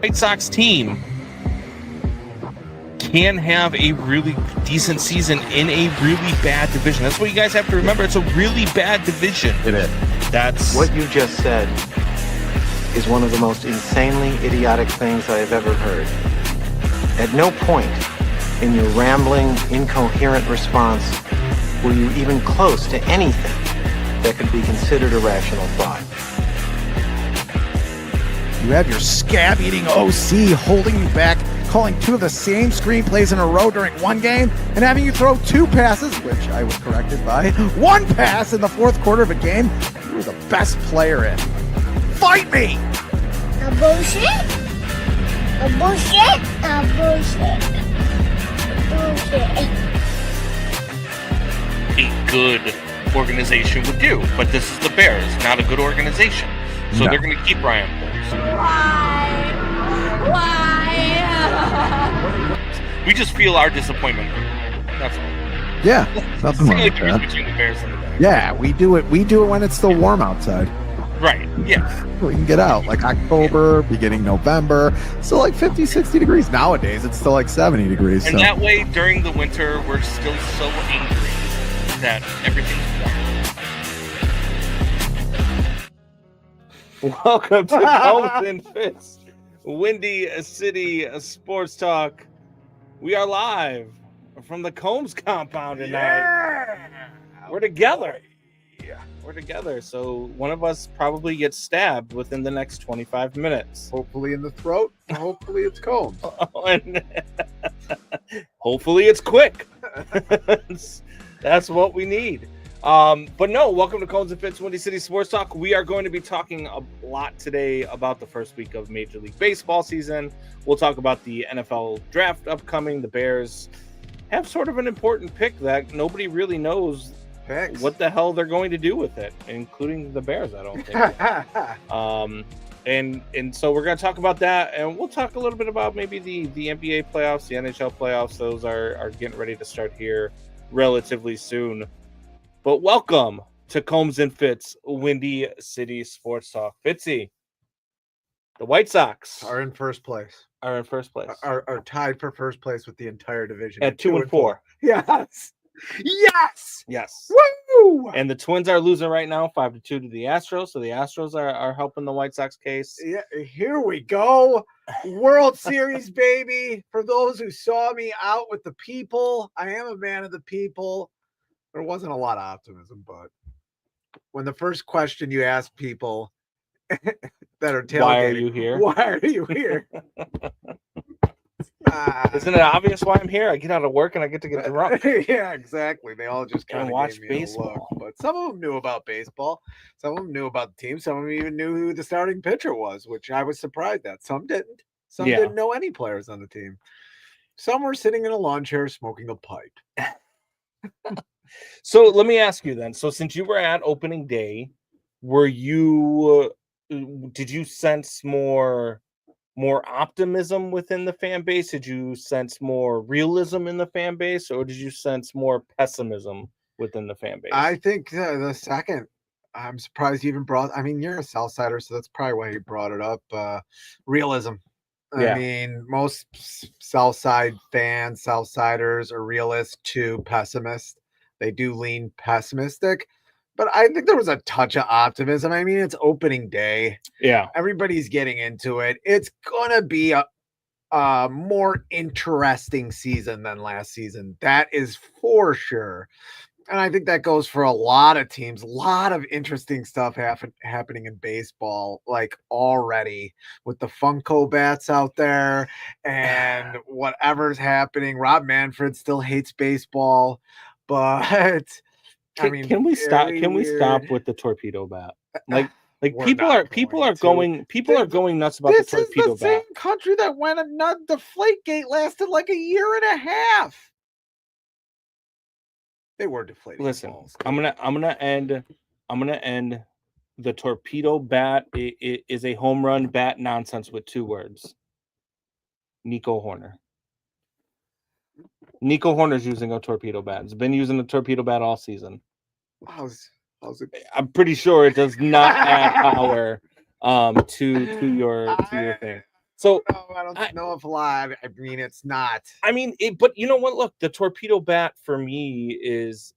White Sox team can have a really decent season in a really bad division. That's what you guys have to remember. It's a really bad division. It is. That's what you just said is one of the most insanely idiotic things I have ever heard. At no point in your rambling, incoherent response were you even close to anything that could be considered a rational thought. You have your scab-eating OC holding you back, calling two of the same screenplays in a row during one game, and having you throw two passes, which I was corrected by, one pass in the fourth quarter of a game you were the best player in. Fight me! A bullshit? A bullshit? A bullshit. A bullshit. a good organization would do, but this is the Bears, not a good organization. So they're going to keep Ryan Poles. Why? We just feel our disappointment. That's all. Yeah, nothing wrong with that. Between the Bears and the Bears. Yeah, we do it. We do it when it's still warm outside. Right, yeah. We can get out like October, beginning November. Still like 50, 60 degrees. Nowadays, it's still like 70 degrees. And that way, during the winter, we're still so angry that everything's warm. Welcome to Combs and Fitz, Windy City Sports Talk. We are live from the Combs compound tonight. Yeah. We're together. We're together, so one of us probably gets stabbed within the next 25 minutes. Hopefully in the throat, and hopefully it's cold. Hopefully it's quick. That's what we need. But no, welcome to Combs and Fitz, Windy City Sports Talk. We are going to be talking a lot today about the first week of Major League Baseball season. We'll talk about the NFL draft upcoming. The Bears have sort of an important pick that nobody really knows what the hell they're going to do with it, including the Bears, I don't think. And so we're going to talk about that, and we'll talk a little bit about maybe the NBA playoffs, the NHL playoffs. Those are getting ready to start here relatively soon. But welcome to Combs and Fitz, Windy City Sports Talk. Fitzy, the White Sox are in first place. Are tied for first place with the entire division at 2-4. Yes. Woo! And the Twins are losing right now, 5-2 to the Astros. So the Astros are helping the White Sox case. Yeah, here we go. World Series, baby. For those who saw me out with the people, I am a man of the people. There wasn't a lot of optimism, but when the first question you ask people that are tailgating, why are you here? Why are you here? Isn't it obvious why I'm here? I get out of work and I get to get drunk. Yeah, exactly. They all just kind of watch gave me baseball. A look. But some of them knew about baseball. Some of them knew about the team. Some of them even knew who the starting pitcher was, which I was surprised at. Some didn't. Some didn't know any players on the team. Some were sitting in a lawn chair smoking a pipe. So let me ask you then. So since you were at opening day, did you sense more optimism within the fan base? Did you sense more realism in the fan base, or did you sense more pessimism within the fan base? I think the second. I'm surprised you even brought. I mean, you're a Southsider, so that's probably why you brought it up. Realism. I mean, most Southside fans, Southsiders are realist to pessimist. They do lean pessimistic, but I think there was a touch of optimism. I mean, it's opening day. Yeah. Everybody's getting into it. It's going to be a more interesting season than last season. That is for sure. And I think that goes for a lot of teams. A lot of interesting stuff happening in baseball, like already with the Funko bats out there and whatever's happening. Rob Manfred still hates baseball, but can we stop with the torpedo bat? Like people are going nuts about the torpedo bat. This is the same country that went a nut. The Deflategate lasted like a year and a half. They were deflating. Listen, balls. I'm gonna end the torpedo bat. It is a home run bat nonsense with two words. Nico Horner. Nico Horner's using a torpedo bat. He's been using a torpedo bat all season. How's it? I'm pretty sure it does not add power to your thing. So I don't know if a lot. I mean, it's not. I mean, but you know what? Look, the torpedo bat for me is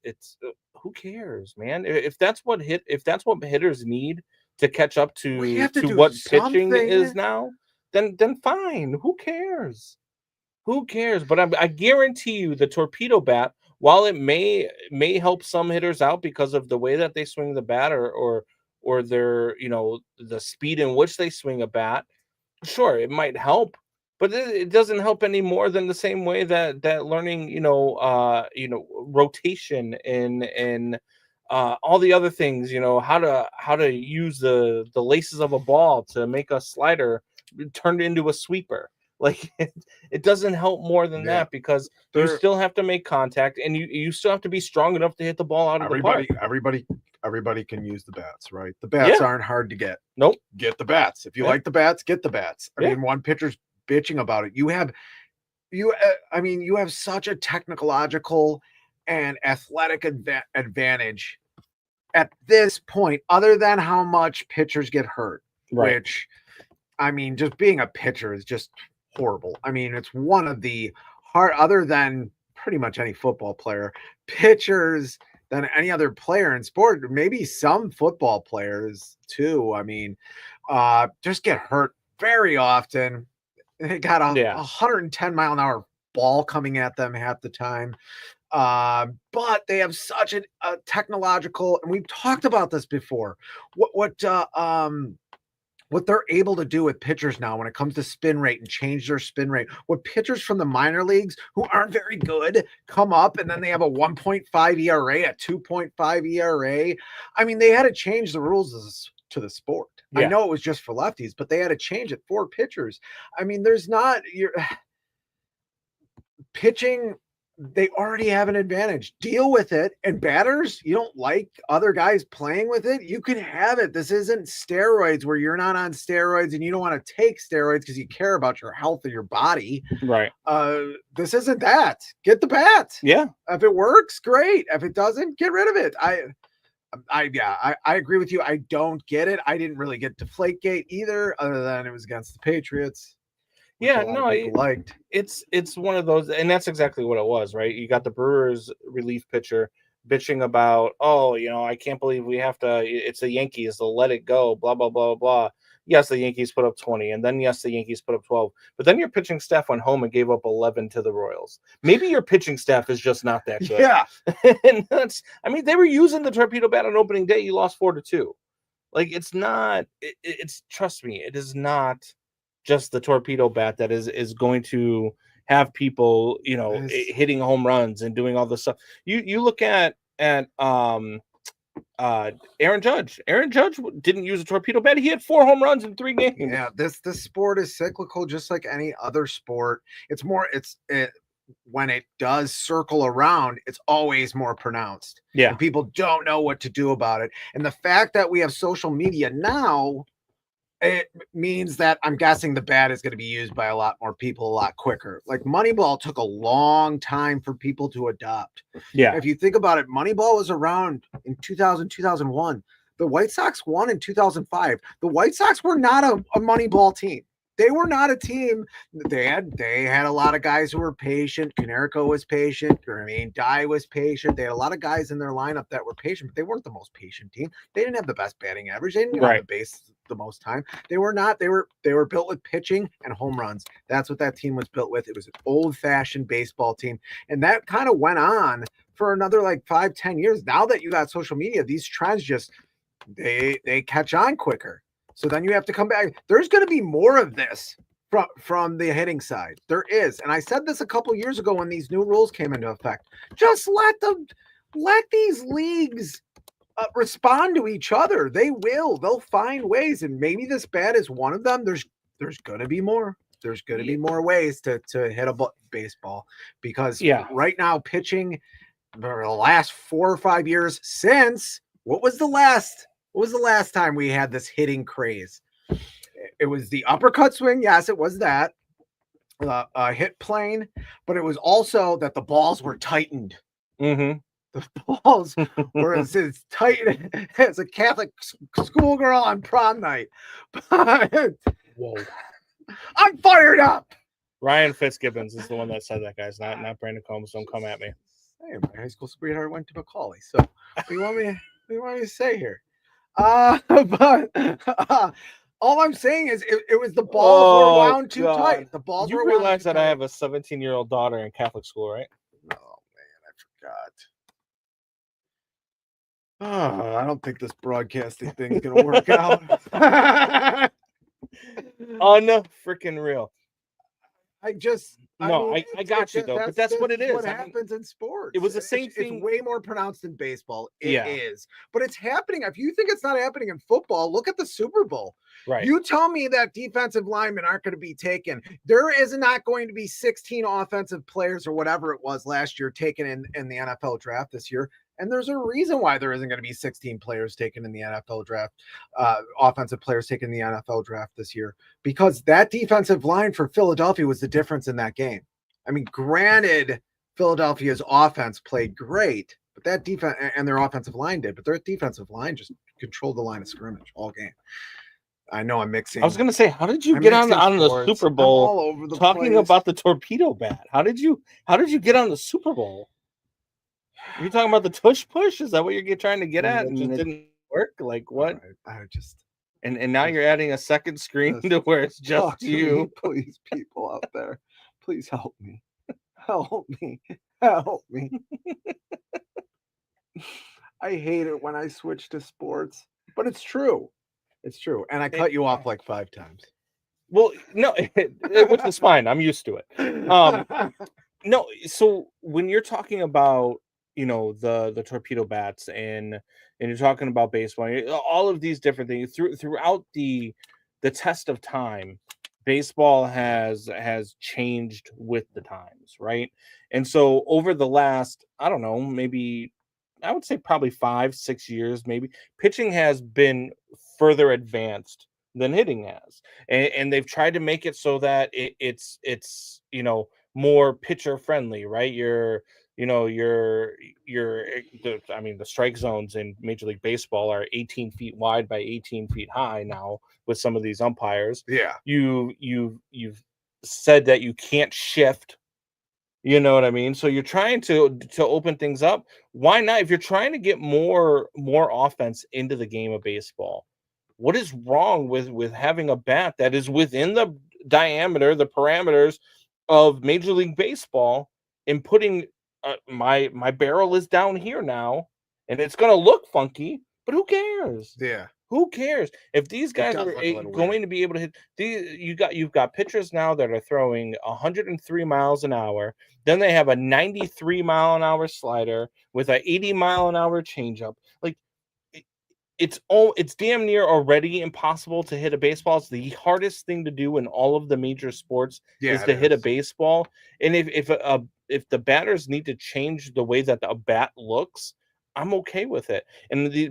who cares, man? If that's what hitters need to catch up We to have to do what pitching something. is now, then fine. Who cares? Who cares? But I guarantee you, the torpedo bat, while it may help some hitters out because of the way that they swing the bat or their the speed in which they swing a bat, sure, it might help, but it doesn't help any more than the same way that learning rotation and all the other things, how to use the laces of a ball to make a slider turned into a sweeper. Like it doesn't help more than that, because you still have to make contact, and you still have to be strong enough to hit the ball out of the park. Everybody can use the bats, right? The bats aren't hard to get. Nope. Get the bats. If you like the bats, get the bats. I mean, one pitcher's bitching about it. You have such a technological and athletic advantage at this point, other than how much pitchers get hurt, which, I mean, just being a pitcher is just horrible. I mean, it's one of the hard, other than pretty much any football player, pitchers than any other player in sport, maybe some football players too. I mean, just get hurt very often. They got a 110-mile-an-hour ball coming at them half the time. But they have such a technological, and we've talked about this before, what they're able to do with pitchers now when it comes to spin rate and change their spin rate. What pitchers from the minor leagues who aren't very good come up, and then they have a 1.5 ERA, a 2.5 ERA. I mean, they had to change the rules to the sport. I know it was just for lefties, but they had to change it for pitchers. I mean, there's not your pitching. They already have an advantage. Deal with it. And batters, you don't like other guys playing with it, you can have it. This isn't steroids where you're not on steroids and you don't want to take steroids because you care about your health of your body. Right. This isn't that. Get the bat. Yeah. If it works, great. If it doesn't, get rid of it. I agree with you. I don't get it. I didn't really get Deflategate either, other than it was against the Patriots. Yeah, no, it's one of those, and that's exactly what it was, right? You got the Brewers relief pitcher bitching about, I can't believe we have to, it's the Yankees, they'll let it go, blah, blah, blah, blah. Yes, the Yankees put up 20, and then yes, the Yankees put up 12, but then your pitching staff went home and gave up 11 to the Royals. Maybe your pitching staff is just not that good. Yeah. And they were using the torpedo bat on opening day. You lost 4-2. Like, it's not, it's trust me, it is not just the torpedo bat that is going to have people, hitting home runs and doing all this stuff. You look at Aaron Judge. Aaron Judge didn't use a torpedo bat. He had 4 home runs in 3 games. Yeah, this sport is cyclical, just like any other sport. When it does circle around, it's always more pronounced. Yeah, and people don't know what to do about it. And the fact that we have social media now, it means that I'm guessing the bat is going to be used by a lot more people a lot quicker. Like Moneyball took a long time for people to adopt. Yeah. If you think about it, Moneyball was around in 2000, 2001. The White Sox won in 2005. The White Sox were not a Moneyball team. They were not a team. They had a lot of guys who were patient. Canerico was patient. Dye was patient. They had a lot of guys in their lineup that were patient, but they weren't the most patient team. They didn't have the best batting average. They didn't have the base the most time. They were not. They were built with pitching and home runs. That's what that team was built with. It was an old-fashioned baseball team, and that kind of went on for another 5-10 years. Now that you got social media, these trends just they catch on quicker. So then you have to come back. There's going to be more of this from the hitting side. There is. And I said this a couple years ago when these new rules came into effect. Just let these leagues respond to each other. They will. They'll find ways. And maybe this bat is one of them. There's going to be more. There's going to be more ways to hit a baseball, because right now pitching for the last 4 or 5 years since, what was the last time we had this hitting craze? It was the uppercut swing. Yes, it was that hit plane, but it was also that the balls were tightened. Mm-hmm. The balls were as tight as a Catholic schoolgirl on prom night. Whoa. I'm fired up. Ryan Fitzgibbons is the one that said that, guys. Not Brandon Combs. Don't come at me. Hey, my high school sweetheart went to Macaulay. So what do you want me to say here? But all I'm saying is it was the balls were wound too tight. The balls You were realize wound too that I tight. have a 17-year-old daughter in Catholic school, right? Oh man, I forgot. I don't think this broadcasting thing's gonna work out. Unfreaking real. I got you though, but that's what it is. What happens in sports? It was the same thing. It's way more pronounced in baseball. It Yeah. is, but it's happening. If you think it's not happening in football, look at the Super Bowl. Right. You tell me that defensive linemen aren't going to be taken. There is not going to be 16 offensive players or whatever it was last year taken in the NFL draft this year. And there's a reason why there isn't going to be 16 players taken in the NFL draft, offensive players taken in the NFL draft this year, because that defensive line for Philadelphia was the difference in that game. I mean, granted, Philadelphia's offense played great, but that defense and their offensive line did, but their defensive line just controlled the line of scrimmage all game. I know I'm mixing. I was going to say, how did you get on the Super Bowl all over the talking place. about the torpedo bat? How did you get on the Super Bowl? Are you talking about the tush push? Is that what you're trying to get at? And it didn't work? Like what? I just and now you're adding a second screen to where it's just you. Me, please, people out there, please help me. Help me. Help me. I hate it when I switch to sports, but it's true. It's true. And I cut you off like 5 times. Well, no, which is fine. I'm used to it. No, so when you're talking about, the torpedo bats and you're talking about baseball, all of these different things throughout the test of time, baseball has changed with the times, right? And so over the last, I don't know, maybe I would say probably 5-6 years, maybe pitching has been further advanced than hitting has, and they've tried to make it so that it's more pitcher friendly, right? The strike zones in Major League Baseball are 18 feet wide by 18 feet high now with some of these umpires. Yeah. You've said that you can't shift. You know what I mean? So you're trying to open things up. Why not? If you're trying to get more offense into the game of baseball, what is wrong with having a bat that is within the diameter, the parameters of Major League Baseball, and putting my barrel is down here now, and it's going to look funky, but who cares? Yeah. Who cares if these guys are going to be able to hit these? You've got pitchers now that are throwing 103 miles an hour. Then they have a 93 mile an hour slider with an 80 mile an hour changeup. Like it's damn near already impossible to hit a baseball. It's the hardest thing to do in all of the major sports is to hit a baseball. And if the batters need to change the way that the bat looks, I'm okay with it.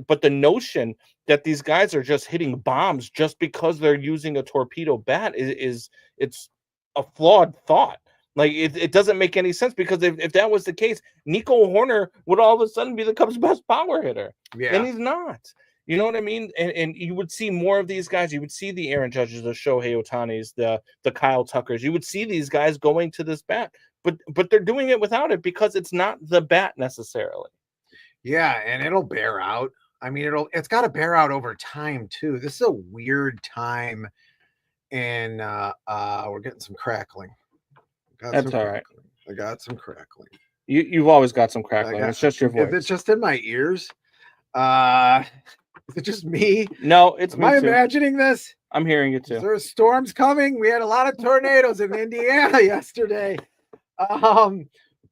But the notion that these guys are just hitting bombs just because they're using a torpedo bat is it's a flawed thought. Like it doesn't make any sense, because if that was the case, Nico Horner would all of a sudden be the Cubs' best power hitter. Yeah. And he's not. You know what I mean? And you would see more of these guys. You would see the Aaron Judges, the Shohei Ohtanis, the Kyle Tuckers. You would see these guys going to this bat, but they're doing it without it because it's not the bat necessarily. Yeah, and it'll bear out. I mean, it's got to bear out over time too. This is a weird time, and we're getting some crackling. That's all right. I got some crackling. You've always got some crackling. It's just your voice. If it's just in my ears, is it just me? No, it's Am me I too. imagining this? I'm hearing you too. There's storms coming. We had a lot of tornadoes in Indiana yesterday.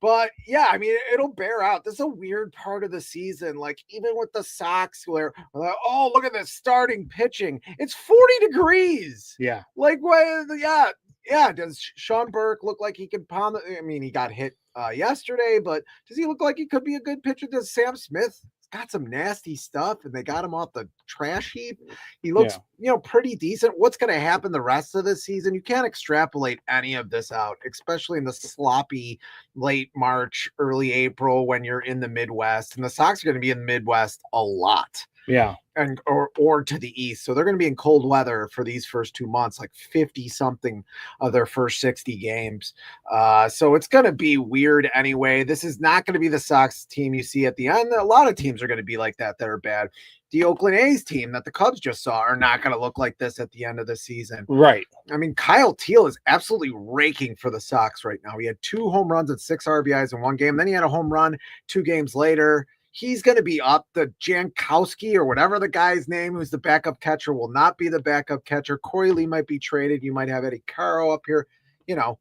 But yeah, I mean, it'll bear out. This is a weird part of the season. Like even with the Sox, where we're like, oh, look at this starting pitching. It's 40 degrees. Yeah. Like, what? Yeah. Does Sean Burke look like he can pound? I mean, he got hit yesterday, but does he look like he could be a good pitcher? Does Sam Smith? Got some nasty stuff, and they got him off the trash heap. He looks, pretty decent. What's going to happen the rest of the season? You can't extrapolate any of this out, especially in the sloppy late March, early April when you're in the Midwest. And the Sox are going to be in the Midwest a lot. Yeah. and or to the east. So they're going to be in cold weather for these first 2 months, like 50 something of their first 60 games. So it's going to be weird anyway. This is not going to be the Sox team you see at the end. A lot of teams are going to be like that are bad. The Oakland A's team that the Cubs just saw are not going to look like this at the end of the season. Right. I mean, Kyle Teal is absolutely raking for the Sox right now. He had 2 home runs and 6 RBIs in one game. Then he had a home run 2 games later. He's going to be up. The Jankowski or whatever the guy's name, who's the backup catcher, will not be the backup catcher. Corey Lee might be traded. You might have Eddie Caro up here.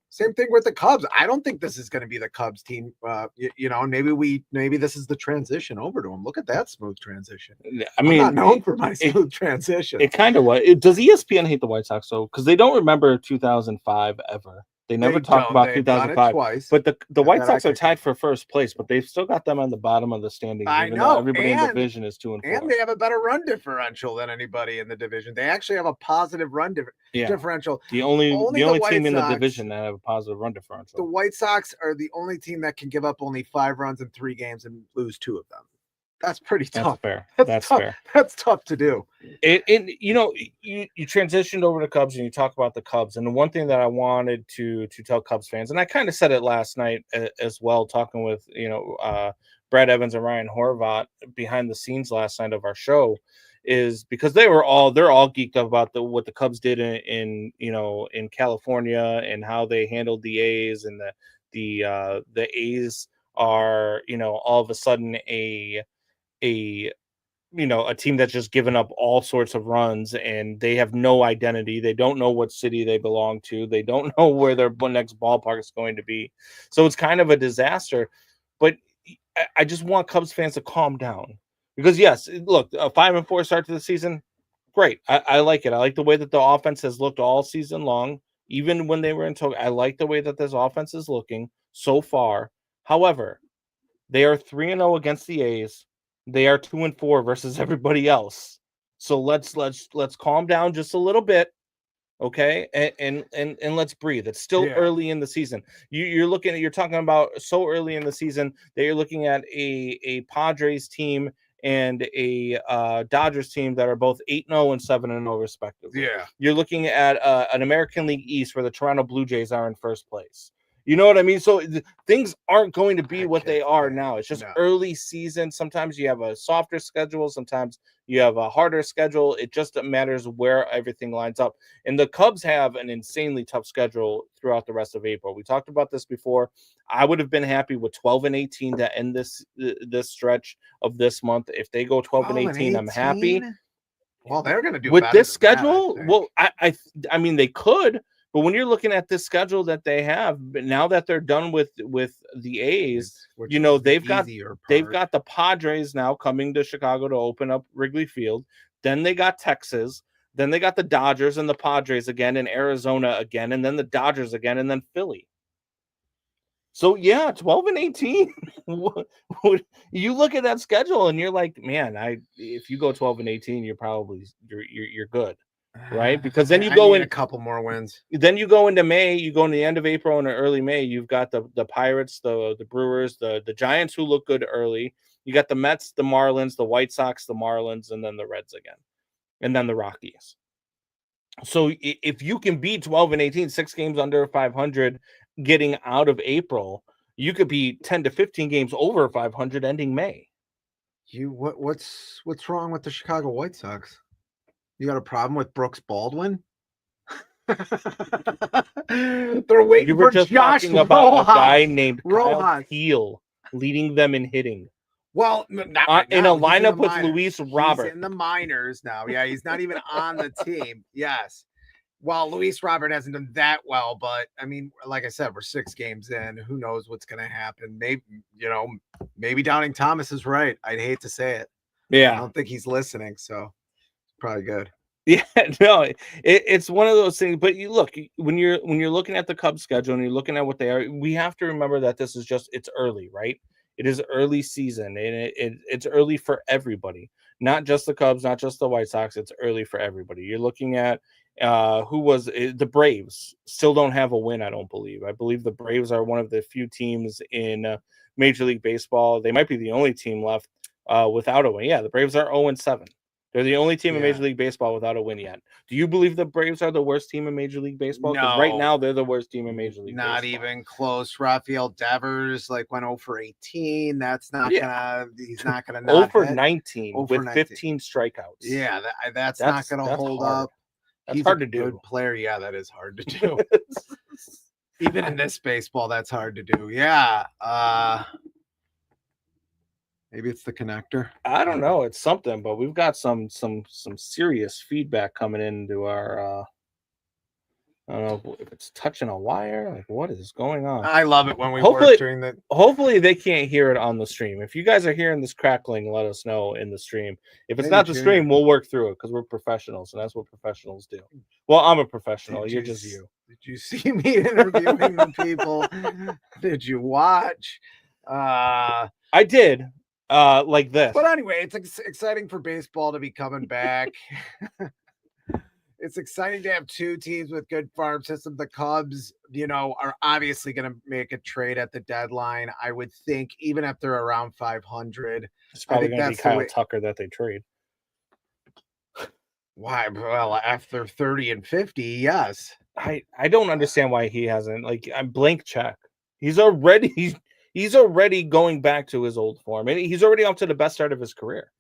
Same thing with the Cubs. I don't think this is going to be the Cubs team. Maybe this is the transition over to them. Look at that smooth transition. I mean, I'm not known for my smooth transition. It kind of was. Does ESPN hate the White Sox though? Because they don't remember 2005 ever. They never talked about 2005. Twice. But the White Sox are tied for first place, but they've still got them on the bottom of the standings. I even know. Though everybody in the division is 2 and 4. And they have a better run differential than anybody in the division. They actually have a positive run differential. The only team in the Sox, division that have a positive run differential. The White Sox are the only team that can give up only 5 runs in 3 games and lose 2 of them. That's pretty tough. Fair. That's tough. Fair. That's tough to do. You transitioned over to Cubs and you talk about the Cubs. And the one thing that I wanted to tell Cubs fans, and I kind of said it last night as well, talking with Brad Evans and Ryan Horvat behind the scenes last night of our show, is because they're all geeked up about what the Cubs did in California and how they handled the A's, and the A's are all of a sudden a team that's just given up all sorts of runs, and they have no identity. They don't know what city they belong to. They don't know where their next ballpark is going to be. So it's kind of a disaster. But I just want Cubs fans to calm down, because yes, look, a 5-4 start to the season, great. I like it. I like the way that the offense has looked all season long, even when they were in Tokyo. I like the way that this offense is looking so far. However, they are 3-0 against the A's. They are 2-4 versus everybody else. So let's calm down just a little bit, okay? And let's breathe. It's still early in the season. You're talking about so early in the season that you're looking at a Padres team and a Dodgers team that are both 8-0 and 7-0 respectively. Yeah. You're looking at an American League East where the Toronto Blue Jays are in first place. You know what I mean? So things aren't going to be what they are now. It's just early season. Sometimes you have a softer schedule. Sometimes you have a harder schedule. It just matters where everything lines up. And the Cubs have an insanely tough schedule throughout the rest of April. We talked about this before. I would have been happy with 12-18 to end this stretch of this month. If they go 12-18, I'm happy. Well, they're going to do with better this than schedule. That, well, I mean, they could. But when you're looking at this schedule that they have, now that they're done with the A's, they've got the Padres now coming to Chicago to open up Wrigley Field. Then they got Texas. Then they got the Dodgers and the Padres again, and Arizona again, and then the Dodgers again, and then Philly. So 12-18. You look at that schedule and you're like, man, if you go 12-18, you're good. Right, because then you go in a couple more wins. Then you go into May. You go in the end of April and early May. You've got the Pirates, the Brewers, the Giants, who look good early. You got the Mets, the Marlins, the White Sox, the Marlins, and then the Reds again, and then the Rockies. So if you can be 12-18, 6 games under 500, getting out of April, you could be 10 to 15 games over 500 ending May. What's wrong with the Chicago White Sox? You got a problem with Brooks Baldwin? They're waiting you were for just Josh talking about Rojas. A guy named Kyle Rojas. Teal leading them in hitting. Well, not right in now. a lineup with minors. Luis Robert. He's in the minors now. Yeah, he's not even on the team. Yes. Well, Luis Robert hasn't done that well, but I mean, like I said, we're 6 games in. Who knows what's going to happen? Maybe Downing Thomas is right. I'd hate to say it. Yeah. I don't think he's listening, so probably good. Yeah, no, it's one of those things. But you look, when you're looking at the Cubs schedule and you're looking at what they are, we have to remember that this is it's early, right? It is early season, and it's early for everybody, not just the Cubs, not just the White Sox. It's early for everybody. You're looking at the Braves still don't have a win. I don't believe. I believe the Braves are one of the few teams in Major League Baseball. They might be the only team left without a win. Yeah, the Braves are 0-7. They're the only team in Yeah. Major League Baseball without a win yet. Do you believe the Braves are the worst team in Major League Baseball? Because right No. now they're the worst team in Major League Not Baseball. even close. Rafael Devers went 0 for 18. That's not he's not gonna 0 not for hit. 19 0 for with 19. 15 strikeouts. Yeah, that's not gonna hold hard. up. That's He's hard a to do. good player. Yeah, that is hard to do. Even in this baseball, that's hard to do. Yeah. Maybe it's the connector. I don't know. It's something, but we've got some serious feedback coming into our. I don't know if it's touching a wire. Like, what is going on? I love it when we Hopefully- work during the. Hopefully they can't hear it on the stream. If you guys are hearing this crackling, let us know in the stream. If it's Maybe not the Junior. stream, we'll work through it because we're professionals, and that's what professionals do. Well, I'm a professional. You're Did just you. Did you see me interviewing the people? Did you watch? I did. Like this. But anyway, it's exciting for baseball to be coming back. It's exciting to have two teams with good farm systems. The Cubs, are obviously going to make a trade at the deadline. I would think, even if they're around 500. It's probably think going to be that's the Kyle way- Tucker that they trade. Why? Well, after 30 and 50, yes. I don't understand why he hasn't. I'm blank check. He's already going back to his old form, and he's already up to the best start of his career.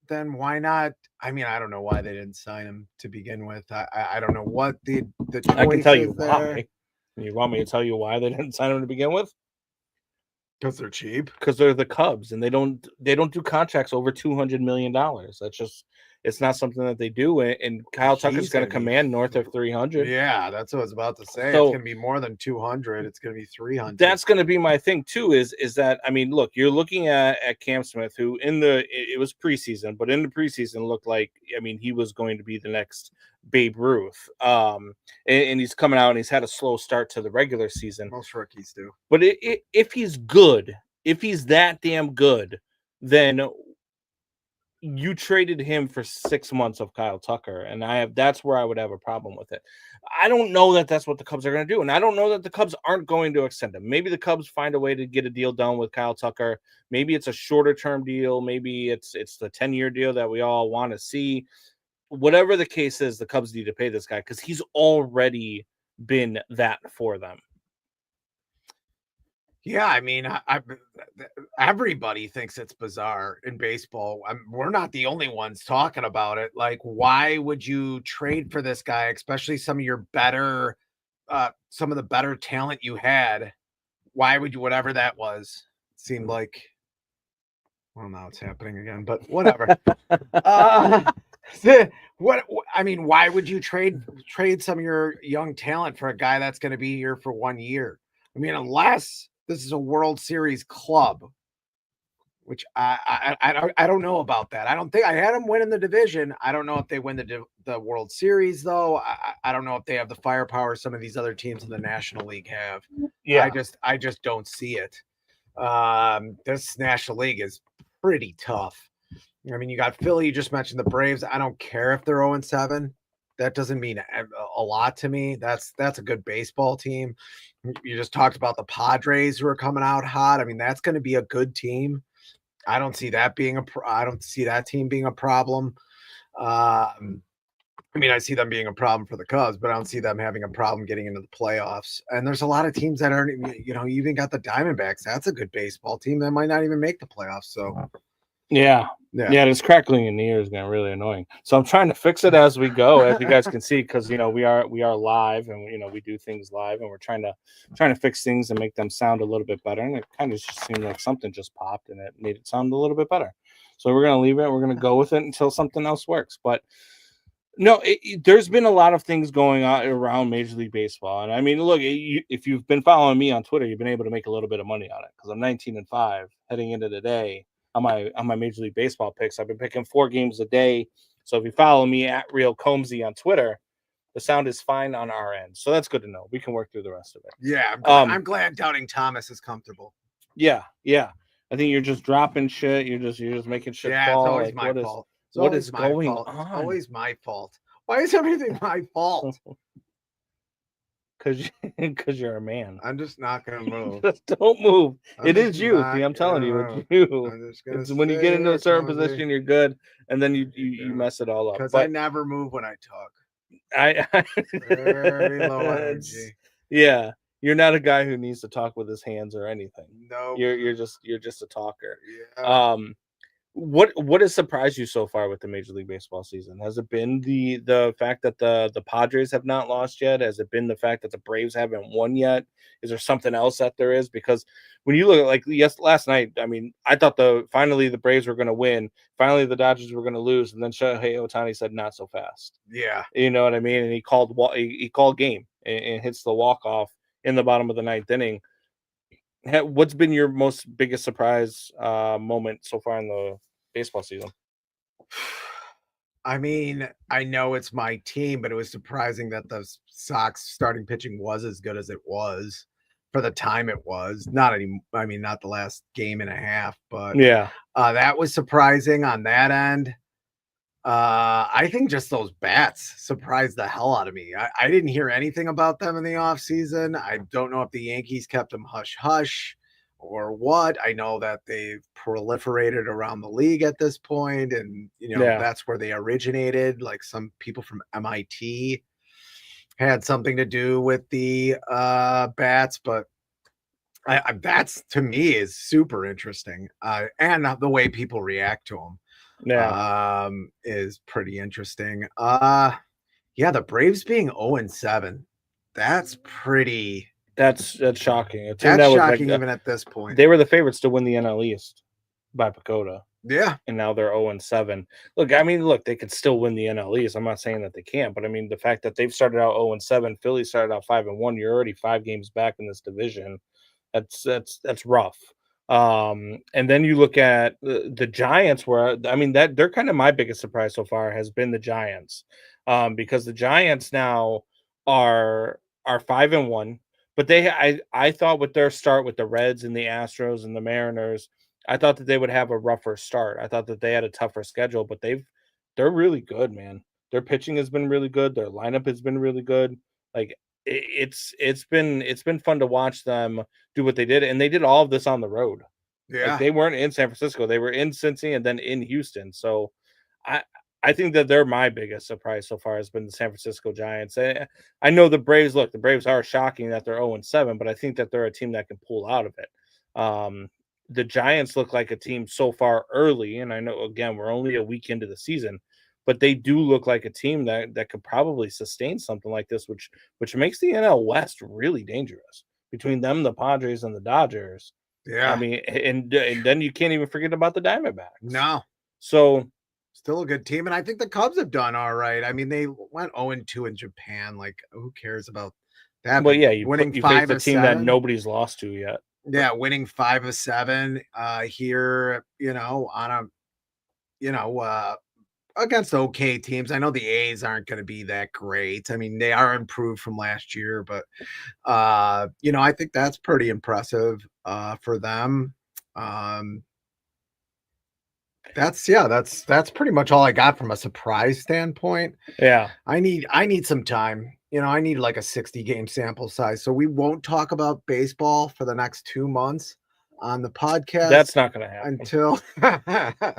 Then why not? I mean, I don't know why they didn't sign him to begin with. I don't know what the choice I can tell you is there. why. You want me to tell you why they didn't sign him to begin with? Because they're cheap. Because they're the Cubs, and they don't do contracts over $200 million. It's not something that they do. And Kyle Tucker's He's going to gonna be- command north of 300. Yeah, that's what I was about to say. So- It's going to be more than 200. It's going to be 300. That's going to be my thing too. Is that, I mean, look, you're looking at Cam Smith, who it was preseason, but in the preseason looked like, I mean, he was going to be the next Babe Ruth. And he's coming out and he's had a slow start to the regular season. Most rookies do. But if he's good, if he's that damn good, then you traded him for 6 months of Kyle Tucker, and that's where I would have a problem with it. I don't know that that's what the Cubs are going to do, and I don't know that the Cubs aren't going to extend him. Maybe the Cubs find a way to get a deal done with Kyle Tucker. Maybe it's a shorter term deal. Maybe it's the 10-year deal that we all want to see. Whatever the case is, the Cubs need to pay this guy because he's already been that for them. Yeah, I mean, everybody thinks it's bizarre in baseball. We're not the only ones talking about it. Why would you trade for this guy, especially some of your better, some of the better talent you had? Why would you, whatever that was, it seemed like, well, now it's happening again, but whatever. Why would you trade some of your young talent for a guy that's going to be here for 1 year? I mean, unless this is a World Series club, which I don't know about that. I don't think I had them winning the division. I don't know if they win the World Series though. I don't know if they have the firepower some of these other teams in the National League have. Yeah, I just don't see it. This National League is pretty tough. I mean, you got Philly. You just mentioned the Braves. I don't care if they're 0-7. That doesn't mean a lot to me. That's a good baseball team. You just talked about the Padres who are coming out hot. I mean, that's going to be a good team. I don't see that being I don't see that team being a problem. I mean, I see them being a problem for the Cubs, but I don't see them having a problem getting into the playoffs. And there's a lot of teams that aren't, you even got the Diamondbacks. That's a good baseball team that might not even make the playoffs. So yeah. This crackling in the ear is getting really annoying. So I'm trying to fix it as we go, as you guys can see, because we are live and we do things live, and we're trying to fix things and make them sound a little bit better. And it kind of just seemed like something just popped and it made it sound a little bit better. So we're gonna leave it. We're gonna go with it until something else works. But no, there's been a lot of things going on around Major League Baseball, and I mean, look, if you've been following me on Twitter, you've been able to make a little bit of money on it because I'm 19-5 heading into the day. On my Major League Baseball picks, I've been picking 4 games a day. So if you follow me at Real Combsy on Twitter, the sound is fine on our end. So that's good to know. We can work through the rest of it. Yeah, I'm glad Doubting Thomas is comfortable. Yeah. I think you're just dropping shit. You're just making shit fall. It's always my fault. What is going on? on? It's always my fault. Why is everything my fault? Because you're a man. I'm just not gonna move. Just don't move. I'm It just is youth. not I'm telling you, gonna it's you. I'm just gonna It's when you stay get into a here, certain cozy. position, you're good, and then you mess it all up. Because I But never move when I talk. I Very low it's- energy. Yeah, you're not a guy who needs to talk with his hands or anything. No. You're just a talker. Yeah. What has surprised you so far with the Major League Baseball season? Has it been the fact that the Padres have not lost yet? Has it been the fact that the Braves haven't won yet? Is there something else that there is? Because when you look at last night, I mean, I thought finally the Braves were going to win, finally the Dodgers were going to lose, and then Shohei Ohtani said not so fast. Yeah. You know what I mean? And he called game and hits the walk off in the bottom of the ninth inning. What's been your most biggest surprise moment so far in the baseball season? I mean, I know it's my team, but it was surprising that the Sox starting pitching was as good as it was for the time it was. Not the last game and a half, but Yeah. that was surprising on that end. I think just those bats surprised the hell out of me. I didn't hear anything about them in the offseason. I don't know if the Yankees kept them hush hush or what. I know that they've proliferated around the league at this point, and that's where they originated. Like some people from MIT had something to do with the bats, but bats to me is super interesting, and the way people react to them. Yeah. Is pretty interesting. Yeah, the Braves being 0-7. That's pretty. That's shocking. That's shocking even at this point. They were the favorites to win the NL East by Pacoda. Yeah. And now they're 0-7. Look, they could still win the NL East. I'm not saying that they can't, but I mean the fact that they've started out 0-7, Philly started out 5-1, you're already 5 games back in this division. That's rough. And then you look at the Giants, where that they're kind of my biggest surprise so far has been the Giants, because the Giants now are 5-1, but I thought with their start with the Reds and the Astros and the Mariners, I thought that they would have a rougher start. I thought that they had a tougher schedule, but they're really good, man. Their pitching has been really good. Their lineup has been really good. Like it's been fun to watch them do what they did, and they did all of this on the road. Yeah. Like they weren't in San Francisco, they were in Cincy and then in Houston. So I think that they're my biggest surprise so far has been the San Francisco Giants. I know the Braves. Look, the Braves are shocking that they're 0-7, but I think that they're a team that can pull out of it. The Giants look like a team so far early, and I know again we're only a week into the season, but they do look like a team that could probably sustain something like this, which makes the NL West really dangerous between them, the Padres, and the Dodgers. Yeah. I mean, and then you can't even forget about the Diamondbacks. No. So still a good team, and I think the Cubs have done all right. I mean, they went 0-2 in Japan. Like, who cares about that? Well, yeah, you winning faced 5 a of team 7. that nobody's lost to yet. Yeah, winning 5 of 7 here, on a against okay teams. I know the A's aren't going to be that great. I mean, they are improved from last year, but I think that's pretty impressive for them. That's pretty much all I got from a surprise standpoint. Yeah. I need some time. I need like a 60 game sample size. So we won't talk about baseball for the next 2 months on the podcast. That's not going to happen. Until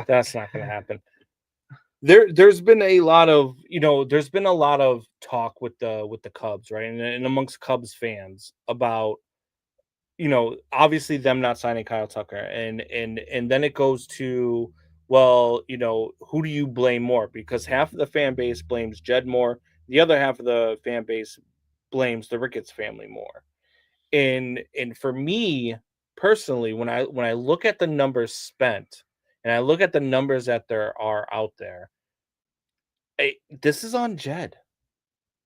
that's not going to happen. There's been a lot of talk with the Cubs, right? And amongst Cubs fans about obviously them not signing Kyle Tucker, and then it goes to, well, who do you blame more? Because half of the fan base blames Jed more, the other half of the fan base blames the Ricketts family more. And for me personally, when I look at the numbers spent and I look at the numbers that there are out there, this is on Jed.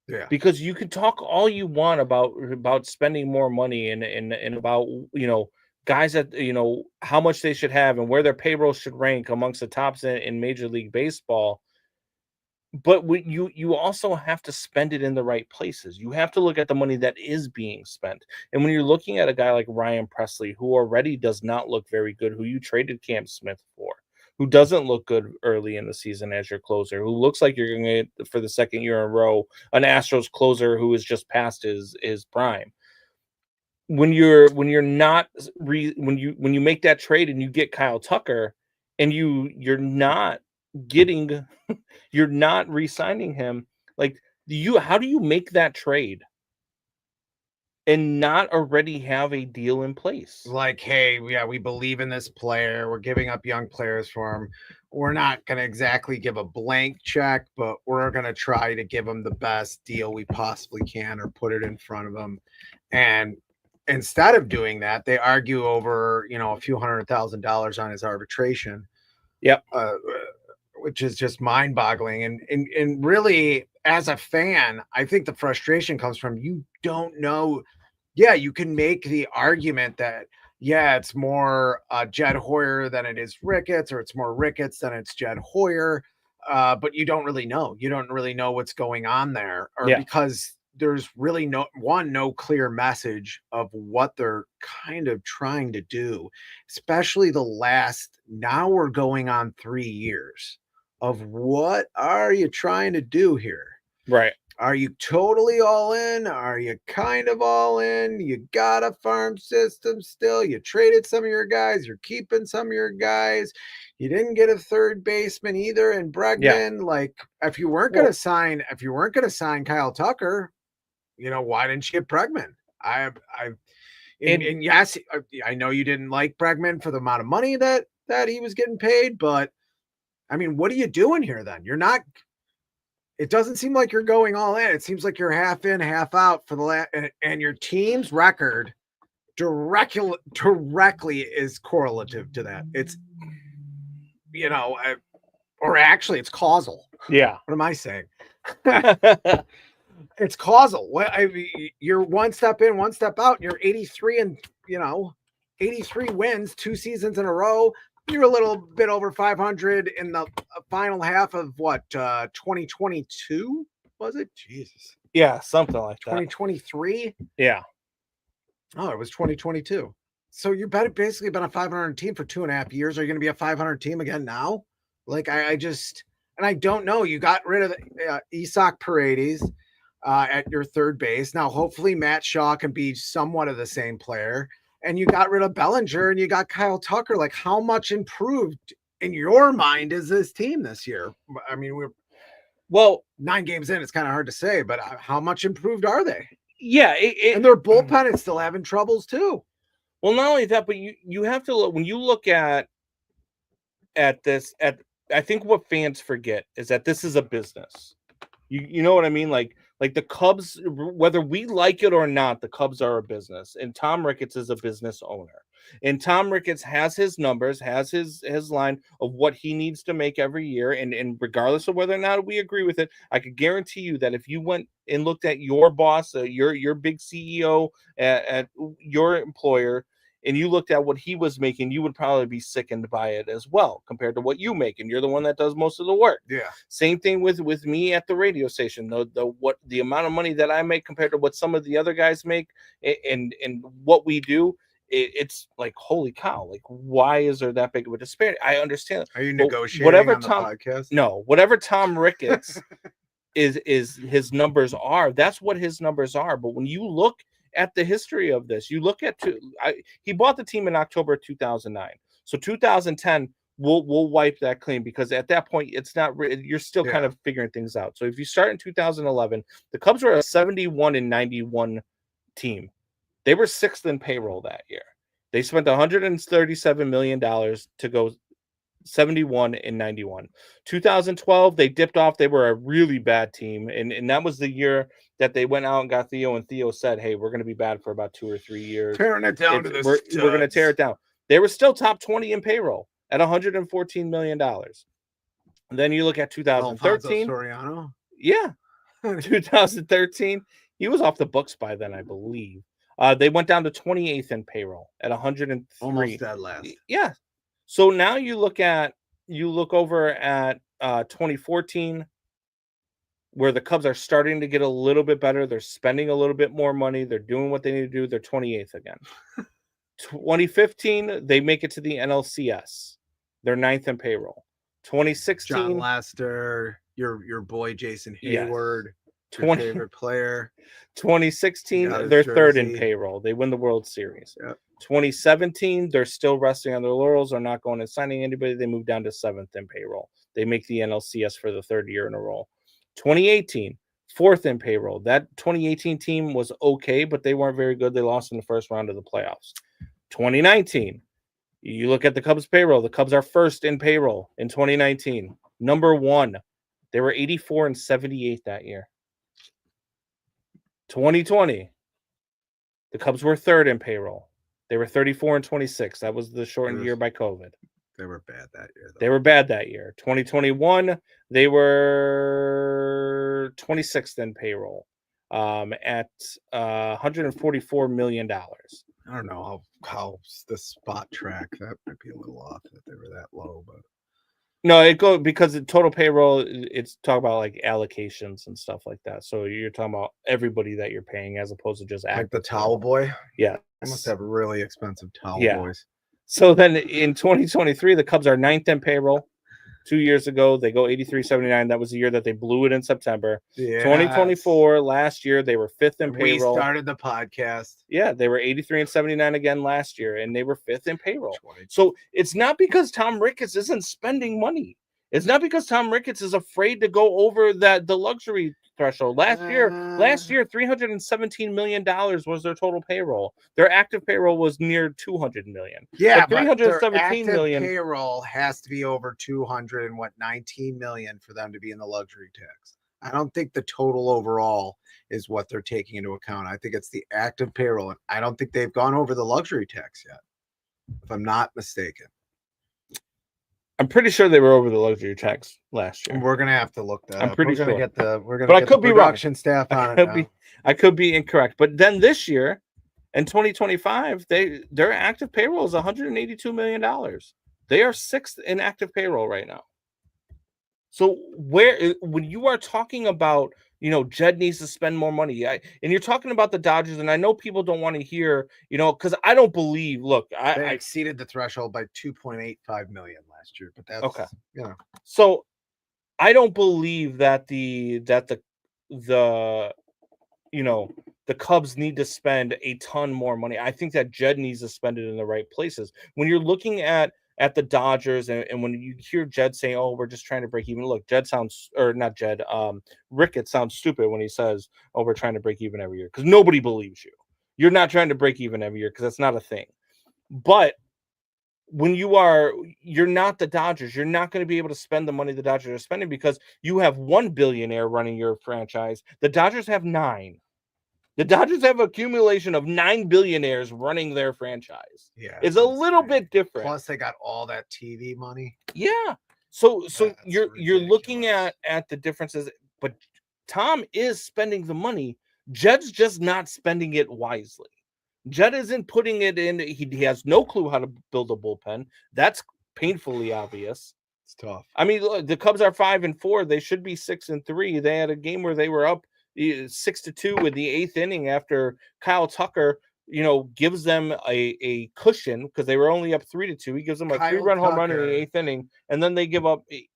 Yeah. Because you can talk all you want about spending more money and about guys that how much they should have and where their payroll should rank amongst the tops in Major League Baseball. But you also have to spend it in the right places. You have to look at the money that is being spent. And when you're looking at a guy like Ryan Presley, who already does not look very good, who you traded Cam Smith for, who doesn't look good early in the season as your closer, who looks like you're going to get for the second year in a row an Astros closer who is just past his prime. When you make that trade and you get Kyle Tucker and you're not getting you're not re-signing him, like how do you make that trade and not already have a deal in place? Like, hey, yeah, we believe in this player. We're giving up young players for him. We're not going to exactly give a blank check, but we're going to try to give him the best deal we possibly can or put it in front of him. And instead of doing that, they argue over, a few $100,000 on his arbitration. Yep. Which is just mind-boggling. And really, as a fan, I think the frustration comes from you don't know. Yeah, you can make the argument that, it's more Jed Hoyer than it is Ricketts, or it's more Ricketts than it's Jed Hoyer. But you don't really know. You don't really know what's going on there, because there's really no clear message of what they're kind of trying to do, especially now we're going on 3 years of what are you trying to do here? Right. Are you totally all in? Are you kind of all in? You got a farm system still. You traded some of your guys. You're keeping some of your guys. You didn't get a third baseman either in Bregman. Yeah. Like, if you weren't going to sign Kyle Tucker, why didn't you get Bregman? And yes, I know you didn't like Bregman for the amount of money that he was getting paid, but I mean, what are you doing here then? You're not. It doesn't seem like you're going all in. It seems like you're half in, half out for the last, and your team's record directly is correlative to that. It's, or actually it's causal. Yeah. What am I saying? It's causal. You're one step in, one step out. You're 83 and 83 wins 2 seasons in a row. You're a little bit over 500 in the final half of 2022, was it? Jesus. Yeah, something like that. 2023? Yeah. Oh, it was 2022. So you've basically been a 500 team for 2.5 years. Are you going to be a 500 team again now? Like, I don't know. You got rid of Isak Paredes at your third base. Now, hopefully Matt Shaw can be somewhat of the same player. And you got rid of Bellinger and you got Kyle Tucker. Like, how much improved in your mind is this team this year? I mean, we're 9 games in. It's kind of hard to say, but how much improved are they? Yeah. And their bullpen is still having troubles too. Well, not only that, but you have to look, when you look at this, I think what fans forget is that this is a business. You know what I mean? Like the Cubs, whether we like it or not, the Cubs are a business, and Tom Ricketts is a business owner. And Tom Ricketts has his numbers, has his line of what he needs to make every year. And regardless of whether or not we agree with it, I could guarantee you that if you went and looked at your boss, your big CEO at your employer, and you looked at what he was making, you would probably be sickened by it as well, compared to what you make, and you're the one that does most of the work. Yeah. Same thing with me at the radio station. The amount of money that I make compared to what some of the other guys make, and what we do, it's like, holy cow! Like, why is there that big of a disparity? I understand. Are you negotiating whatever on the Tom, podcast? No, whatever Tom Ricketts is his numbers are. That's what his numbers are. But when you look at the history of this, you look at he bought the team in October 2009. So 2010, we'll wipe that clean, because at that point it's not. You're still kind of figuring things out. So if you start in 2011, the Cubs were a 71-91 team. They were 6th in payroll that year. They spent $137 million to go 71-91. 2012, they dipped off. They were a really bad team, and that was the year that they went out and got Theo, and Theo said, hey, we're going to be bad for about 2 or 3 years. Tearing it down to this. We're going to tear it down. They were still top 20 in payroll at $114 million. And then you look at 2013. Soriano? Yeah. 2013, he was off the books by then, I believe. They went down to 28th in payroll at 103. Almost dead last. Yeah. So now you look over at 2014, where the Cubs are starting to get a little bit better. They're spending a little bit more money. They're doing what they need to do. They're 28th again. 2015, they make it to the NLCS. they're 9th in payroll. 2016, John Lester, your boy Jason Yes. Hayward, your 20 favorite player. 2016, Got his they're 3rd in jersey. payroll. They win the World Series. Yep. 2017, they're still resting on their laurels. They're not going and signing anybody. They move down to 7th in payroll. They make the NLCS for the 3rd year in a row. 2018, 4th in payroll. That 2018 team was okay, but they weren't very good. They lost in the first round of the playoffs. 2019, you look at the Cubs payroll. The Cubs are 1st in payroll in 2019. Number 1. They were 84 and 78 that year. 2020, the Cubs were 3rd in payroll. They were 34 and 26. That was the shortened year by COVID. They were bad that year, though. They were bad that year. 2021, they were 26th in payroll at $144 million. I don't know how the spot track, that might be a little off that they were that low, but No, it goes because the total payroll, it's talking about like allocations and stuff like that. So you're talking about everybody that you're paying as opposed to just like the towel boy. Yeah. They must have really expensive towel boys. So then in 2023, the Cubs are 9th in payroll. 2 years ago, they go 83-79. That was the year that they blew it in September. Yes. 2024, last year, they were 5th in payroll. We started the podcast. Yeah, they were 83 and 79 again last year, and they were 5th in payroll. So it's not because Tom Ricketts isn't spending money. It's not because Tom Ricketts is afraid to go over the luxury threshold. Last year, $317 million was their total payroll. Their active payroll was near $200 million. Yeah, but $317 million payroll has to be over 19 million for them to be in the luxury tax. I don't think the total overall is what they're taking into account. I think it's the active payroll, and I don't think they've gone over the luxury tax yet, if I'm not mistaken. I'm pretty sure they were over the luxury tax last year. We're gonna have to look that. I'm up. pretty We're gonna sure. get the. We're gonna. But get I could the be wrong. production staff on it. I could be incorrect. But then this year, in 2025, their active payroll is $182 million. They are 6th in active payroll right now. So when you are talking about, Jed needs to spend more money, and you're talking about the Dodgers, and I know people don't want to hear, because I don't believe. Look, they exceeded the threshold by 2.85 million last year, but that's okay. So I don't believe that the Cubs need to spend a ton more money. I think that Jed needs to spend it in the right places. When you're looking at the Dodgers, and when you hear Jed saying, "Oh, we're just trying to break even," look, Ricketts sounds stupid when he says, "Oh, we're trying to break even every year," because nobody believes you. You're not trying to break even every year because that's not a thing. But when you're not the Dodgers, you're not going to be able to spend the money the Dodgers are spending because you have one billionaire running your franchise. The Dodgers have 9. The Dodgers have an accumulation of 9 billionaires running their franchise. Yeah, it's a little bit different. Plus, they got all that TV money. Yeah. So you're looking at the differences, but Tom is spending the money. Jed's just not spending it wisely. Jed isn't putting it in. He has no clue how to build a bullpen. That's painfully obvious. It's tough. I mean, look, the Cubs are 5-4. They should be 6-3. They had a game where they were up 6-2 in the 8th inning after Kyle Tucker, gives them a cushion because they were only up 3-2. He gives them a 3-run home run in the 8th inning, and then they give up 8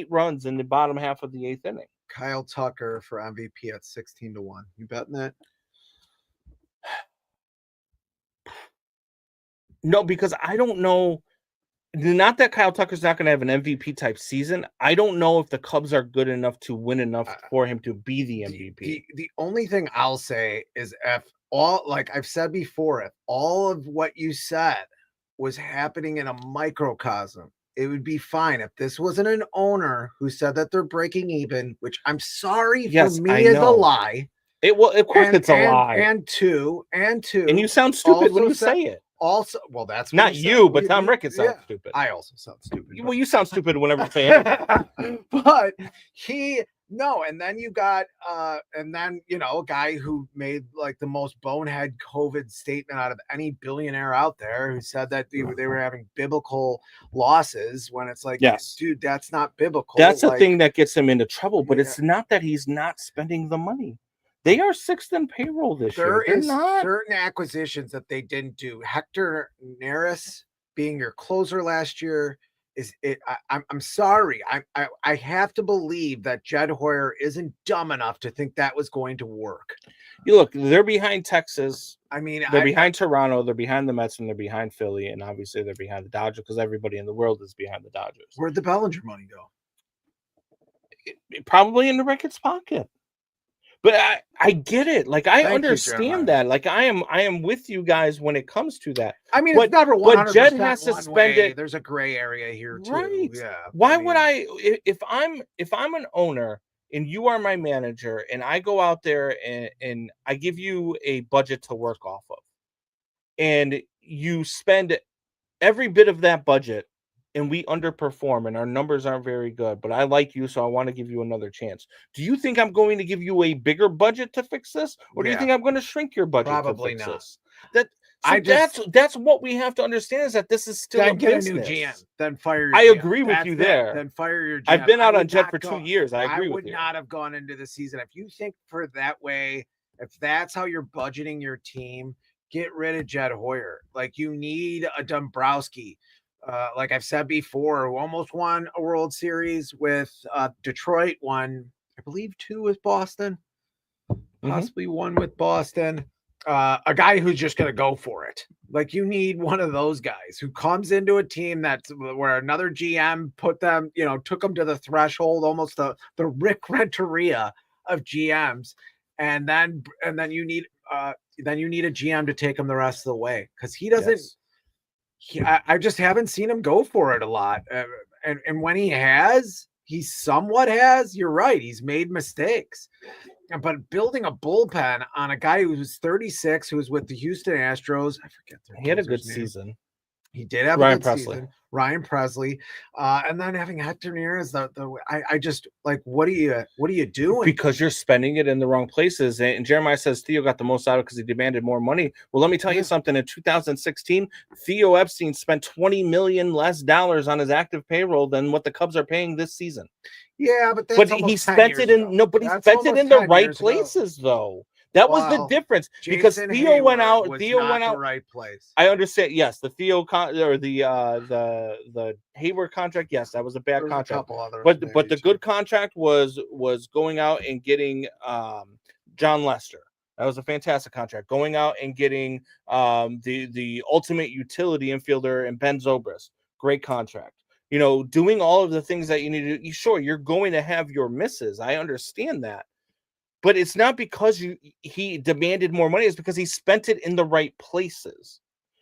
runs in the bottom half of the 8th inning. Kyle Tucker for MVP at 16-1. You betting that? No, because I don't know. Not that Kyle Tucker's not going to have an MVP type season. I don't know if the Cubs are good enough to win enough for him to be the MVP. The only thing I'll say is like I've said before, if all of what you said was happening in a microcosm, it would be fine. If this wasn't an owner who said that they're breaking even, which I'm sorry for me is a lie. Of course it's a lie. And two. And you sound stupid when you say it. Also, well, that's not you, but Tom Ricketts sounds stupid. I also sound stupid. Well, you sound stupid whenever you say it. But and then you got a guy who made like the most bonehead COVID statement out of any billionaire out there, who said that they were having biblical losses when it's like, yes, dude, that's not biblical. That's the thing that gets him into trouble, but it's not that he's not spending the money. They are 6th in payroll this year. There is certain acquisitions that they didn't do. Hector Neris being your closer last year, is it. I'm sorry. I have to believe that Jed Hoyer isn't dumb enough to think that was going to work. You look, they're behind Texas. I mean, They're behind Toronto, they're behind the Mets, and they're behind Philly, and obviously they're behind the Dodgers because everybody in the world is behind the Dodgers. Where'd the Bellinger money go? Probably in the Ricketts pocket. But I get it. Like, I understand that. Like, I am with you guys when it comes to that. I mean, it's never 100% but Jed has to spend it. There's a gray area here too. Right. Yeah. Why would I, if I'm an owner and you are my manager and I go out there and I give you a budget to work off of, and you spend every bit of that budget and we underperform and our numbers aren't very good, but I like you, so I want to give you another chance. Do you think I'm going to give you a bigger budget to fix this? Or do you think I'm going to shrink your budget Probably to fix not. this? That's what we have to understand, is that this is still a get business. a new GM, then fire your I GM. agree with you there. Then fire your GM. I've been out on Jed for 2 years. I agree with you. I would not have gone into the season. If you think for that way, if that's how you're budgeting your team, get rid of Jed Hoyer. Like, you need a Dombrowski. Like I've said before, who almost won a World Series with Detroit, won, I believe, 2 with Boston, possibly 1 with Boston. A guy who's just going to go for it. Like, you need one of those guys who comes into a team that's where another GM put them, took them to the threshold, almost the Rick Renteria of GMs. And then you need a GM to take him the rest of the way, because he doesn't. Yes. I just haven't seen him go for it a lot. And when he somewhat has, you're right, he's made mistakes. But building a bullpen on a guy who's 36, who was with the Houston Astros, I forget. He had a good season. He did have Ryan a good Presley. season. Ryan Presley, and then having Hector Neris. I just like, what are you doing? Because you're spending it in the wrong places. And Jeremiah says Theo got the most out of it because he demanded more money. Well, let me tell you something. In 2016, Theo Epstein spent $20 million less on his active payroll than what the Cubs are paying this season. Yeah, but he spent it in the right places though. That was the difference, because Theo went out. Theo went out the right place. I understand. Yes, the Theo or the Hayward contract. Yes, that was a bad contract. But the good contract was going out and getting John Lester. That was a fantastic contract. Going out and getting the ultimate utility infielder and Ben Zobrist. Great contract. Doing all of the things that you need to do. Sure, you're going to have your misses. I understand that. But it's not because he demanded more money. It's because he spent it in the right places.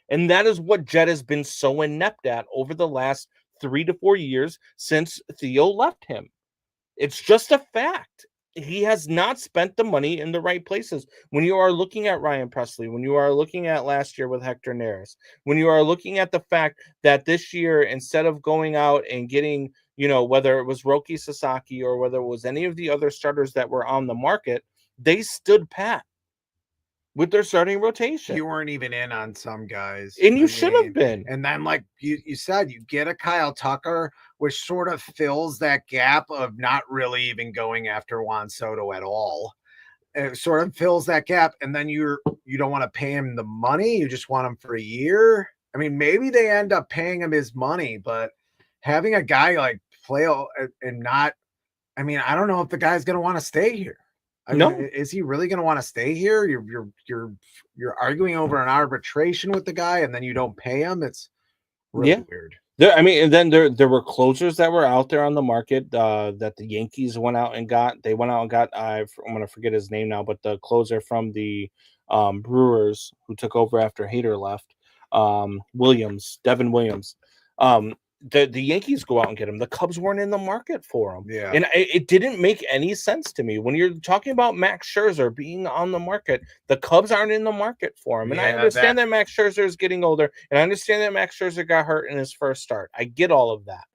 And that is what Jed has been so inept at over the last 3 to 4 years since Theo left him. It's just a fact. He has not spent the money in the right places. When you are looking at Ryan Presley, when you are looking at last year with Hector Neris, when you are looking at the fact that this year, instead of going out and getting, whether it was Roki Sasaki or whether it was any of the other starters that were on the market, they stood pat with their starting rotation. You weren't even in on some guys. And you should have been. And then, like you said, you get a Kyle Tucker, which sort of fills that gap of not really even going after Juan Soto at all. It sort of fills that gap. And then you don't want to pay him the money. You just want him for a year. I mean, maybe they end up paying him his money, but having a guy like play and not, I mean, I don't know if the guy's going to want to stay here. I mean, is he really going to want to stay here? You're arguing over an arbitration with the guy, and then you don't pay him. It's really weird. And then there were closers that were out there on the market that the Yankees went out and got. They went out and got, I'm going to forget his name now, but the closer from the Brewers who took over after Hader left, Devin Williams. The Yankees go out and get him. The Cubs weren't in the market for him. Yeah. And it didn't make any sense to me. When you're talking about Max Scherzer being on the market, the Cubs aren't in the market for him. And I understand that Max Scherzer is getting older, and I understand that Max Scherzer got hurt in his first start. I get all of that.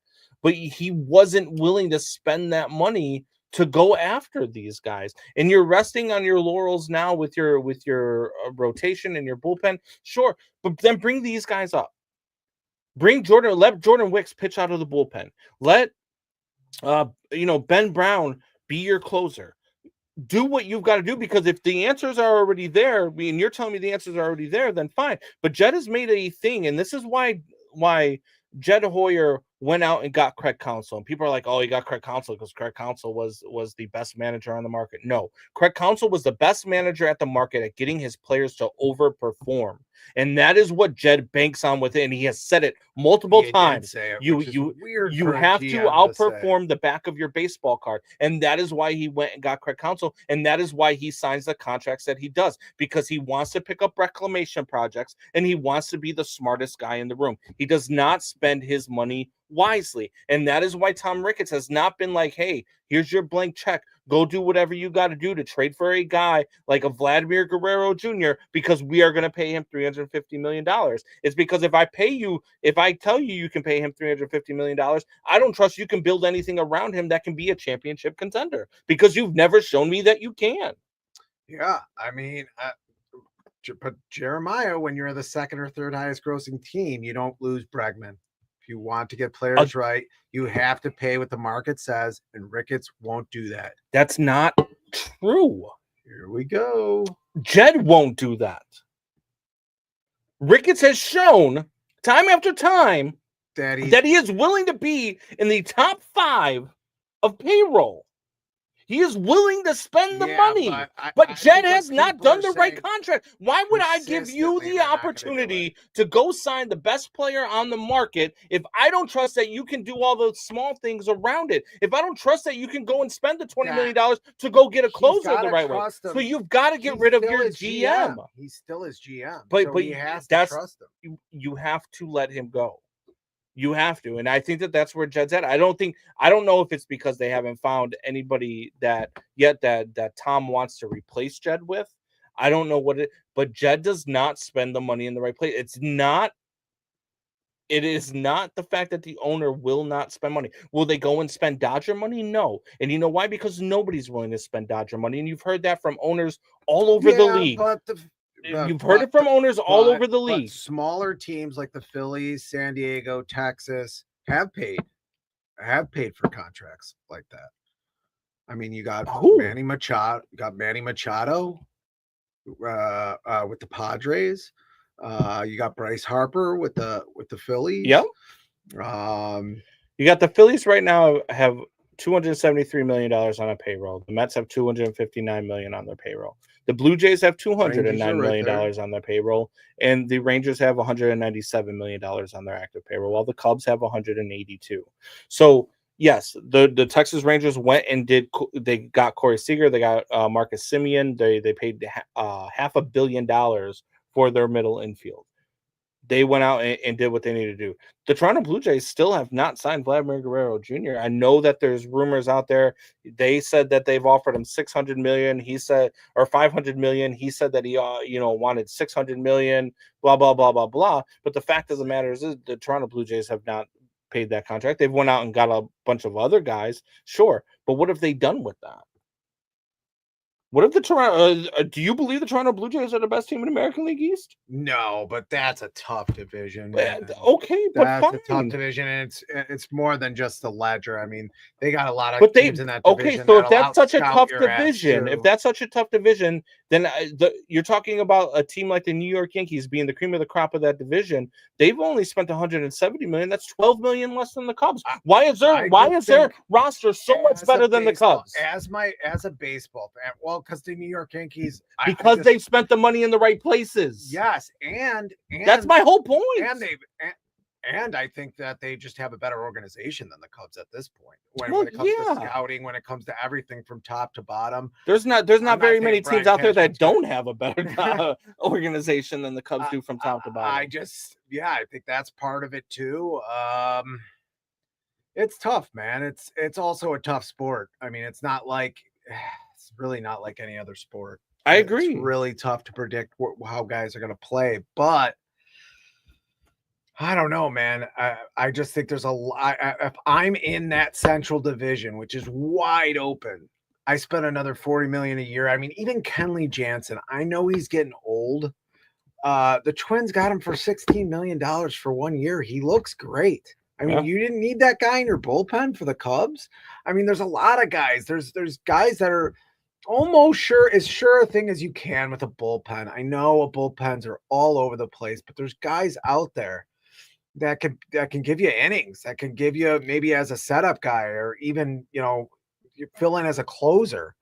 But he wasn't willing to spend that money to go after these guys. And you're resting on your laurels now with your rotation and your bullpen. Sure, but then bring these guys up. Let Jordan Wicks pitch out of the bullpen. Let Ben Brown be your closer. Do what you've got to do, because if the answers are already there, and you're telling me the answers are already there, then fine. But Jed has made a thing, and this is why Jed Hoyer went out and got Craig Counsell, and people are like, "Oh, he got Craig Counsell because Craig Counsell was the best manager on the market." No, Craig Counsell was the best manager at the market at getting his players to overperform, and that is what Jed banks on with it. And he has said it multiple times. You have to outperform the back of your baseball card, and that is why he went and got Craig Counsell, and that is why he signs the contracts that he does, because he wants to pick up reclamation projects and he wants to be the smartest guy in the room. He does not spend his money wisely, and that is why Tom Ricketts has not been like, "Hey, here's your blank check. Go do whatever you got to do to trade for a guy like a Vladimir Guerrero Jr. because we are going to pay him $350 million. It's because if I tell you you can pay him $350 million, I don't trust you can build anything around him that can be a championship contender, because you've never shown me that you can." Yeah, I mean, but Jeremiah, when you're the second or third highest grossing team, you don't lose Bregman. If you want to get players right, you have to pay what the market says, and Ricketts won't do that. That's not true. Here we go. Jed won't do that. Ricketts has shown time after time that he is willing to be in the top 5 of payroll. He is willing to spend the money, but Jed has not done the right contract. Why would I give you the opportunity to go sign the best player on the market if I don't trust that you can do all those small things around it? If I don't trust that you can go and spend the $20 million to go get a closer the right way. So you've got to get rid of your GM. He's still his GM. But he has to trust him. You have to let him go. You have to. And I think that's where Jed's at. I don't know if it's because they haven't found anybody that Tom wants to replace Jed with. I don't know but Jed does not spend the money in the right place. It is not the fact that the owner will not spend money. Will they go and spend Dodger money? No. And you know why? Because nobody's willing to spend Dodger money. And you've heard that from owners all over the league. You've heard it from owners all over the league. Smaller teams like the Phillies, San Diego, Texas have paid for contracts like that. I mean, you got Manny Machado. You got Manny Machado with the Padres. You got Bryce Harper with the Phillies. Yep. You got the Phillies right now have $273 million on a payroll. The Mets have $259 million on their payroll. The Blue Jays have $209 million on their payroll, and the Rangers have $197 million on their active payroll, while the Cubs have $182. So yes, the Texas Rangers went and they got Corey Seager, they got Marcus Semien, they paid $500 million for their middle infield. They went out and did what they needed to do. The Toronto Blue Jays still have not signed Vladimir Guerrero Jr. I know that there's rumors out there. They said that they've offered him $600 million. He said, or $500 million. He said that he wanted $600 million. Blah blah blah blah blah. But the fact of the matter is the Toronto Blue Jays have not paid that contract. They've went out and got a bunch of other guys, sure. But what have they done with that? What if the Toronto? Do you believe the Toronto Blue Jays are the best team in American League East? No, but that's a tough division. Okay, but that's fine. a tough division, and it's more than just the ledger. I mean, they got a lot of teams in that division. Okay, so if that's such a tough division, then you're talking about a team like the New York Yankees being the cream of the crop of that division. They've only spent $170 million. That's $12 million less than the Cubs. Why is their roster so much better than the Cubs? As a baseball fan, well, because the New York Yankees, they've spent the money in the right places. Yes, and that's my whole point. And I think that they just have a better organization than the Cubs at this point. When it comes to scouting, when it comes to everything from top to bottom. There's not very many teams out there that don't have a better organization than the Cubs do from top to bottom. I think that's part of it too. It's tough, man. It's also a tough sport. I mean, it's really not like any other sport. I agree. It's really tough to predict how guys are going to play, but I don't know, man. I just think there's a lot. If I'm in that Central Division, which is wide open, I spend another $40 million a year. I mean, even Kenley Jansen, I know he's getting old. The Twins got him for $16 million for 1 year. He looks great. I mean, you didn't need that guy in your bullpen for the Cubs. I mean, there's a lot of guys. There's guys that are almost sure a thing as you can with a bullpen. I know bullpens are all over the place, but there's guys out there that can give you innings, that can give you maybe as a setup guy, or even you fill in as a closer.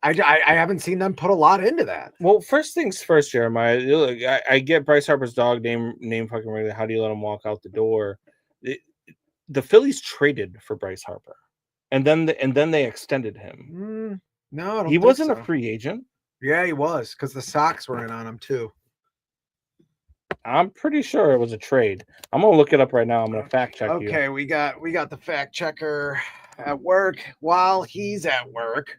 I haven't seen them put a lot into that. Well, first things first, Jeremiah. Look, I get Bryce Harper's dog name fucking regular. How do you let him walk out the door? The Phillies traded for Bryce Harper, and then they extended him. No, I don't He think wasn't so. a free agent. Yeah, he was, because the Sox were in on him too. I'm pretty sure it was a trade. I'm gonna look it up right now. I'm gonna fact check you. Okay, we got the fact checker at work. While he's at work,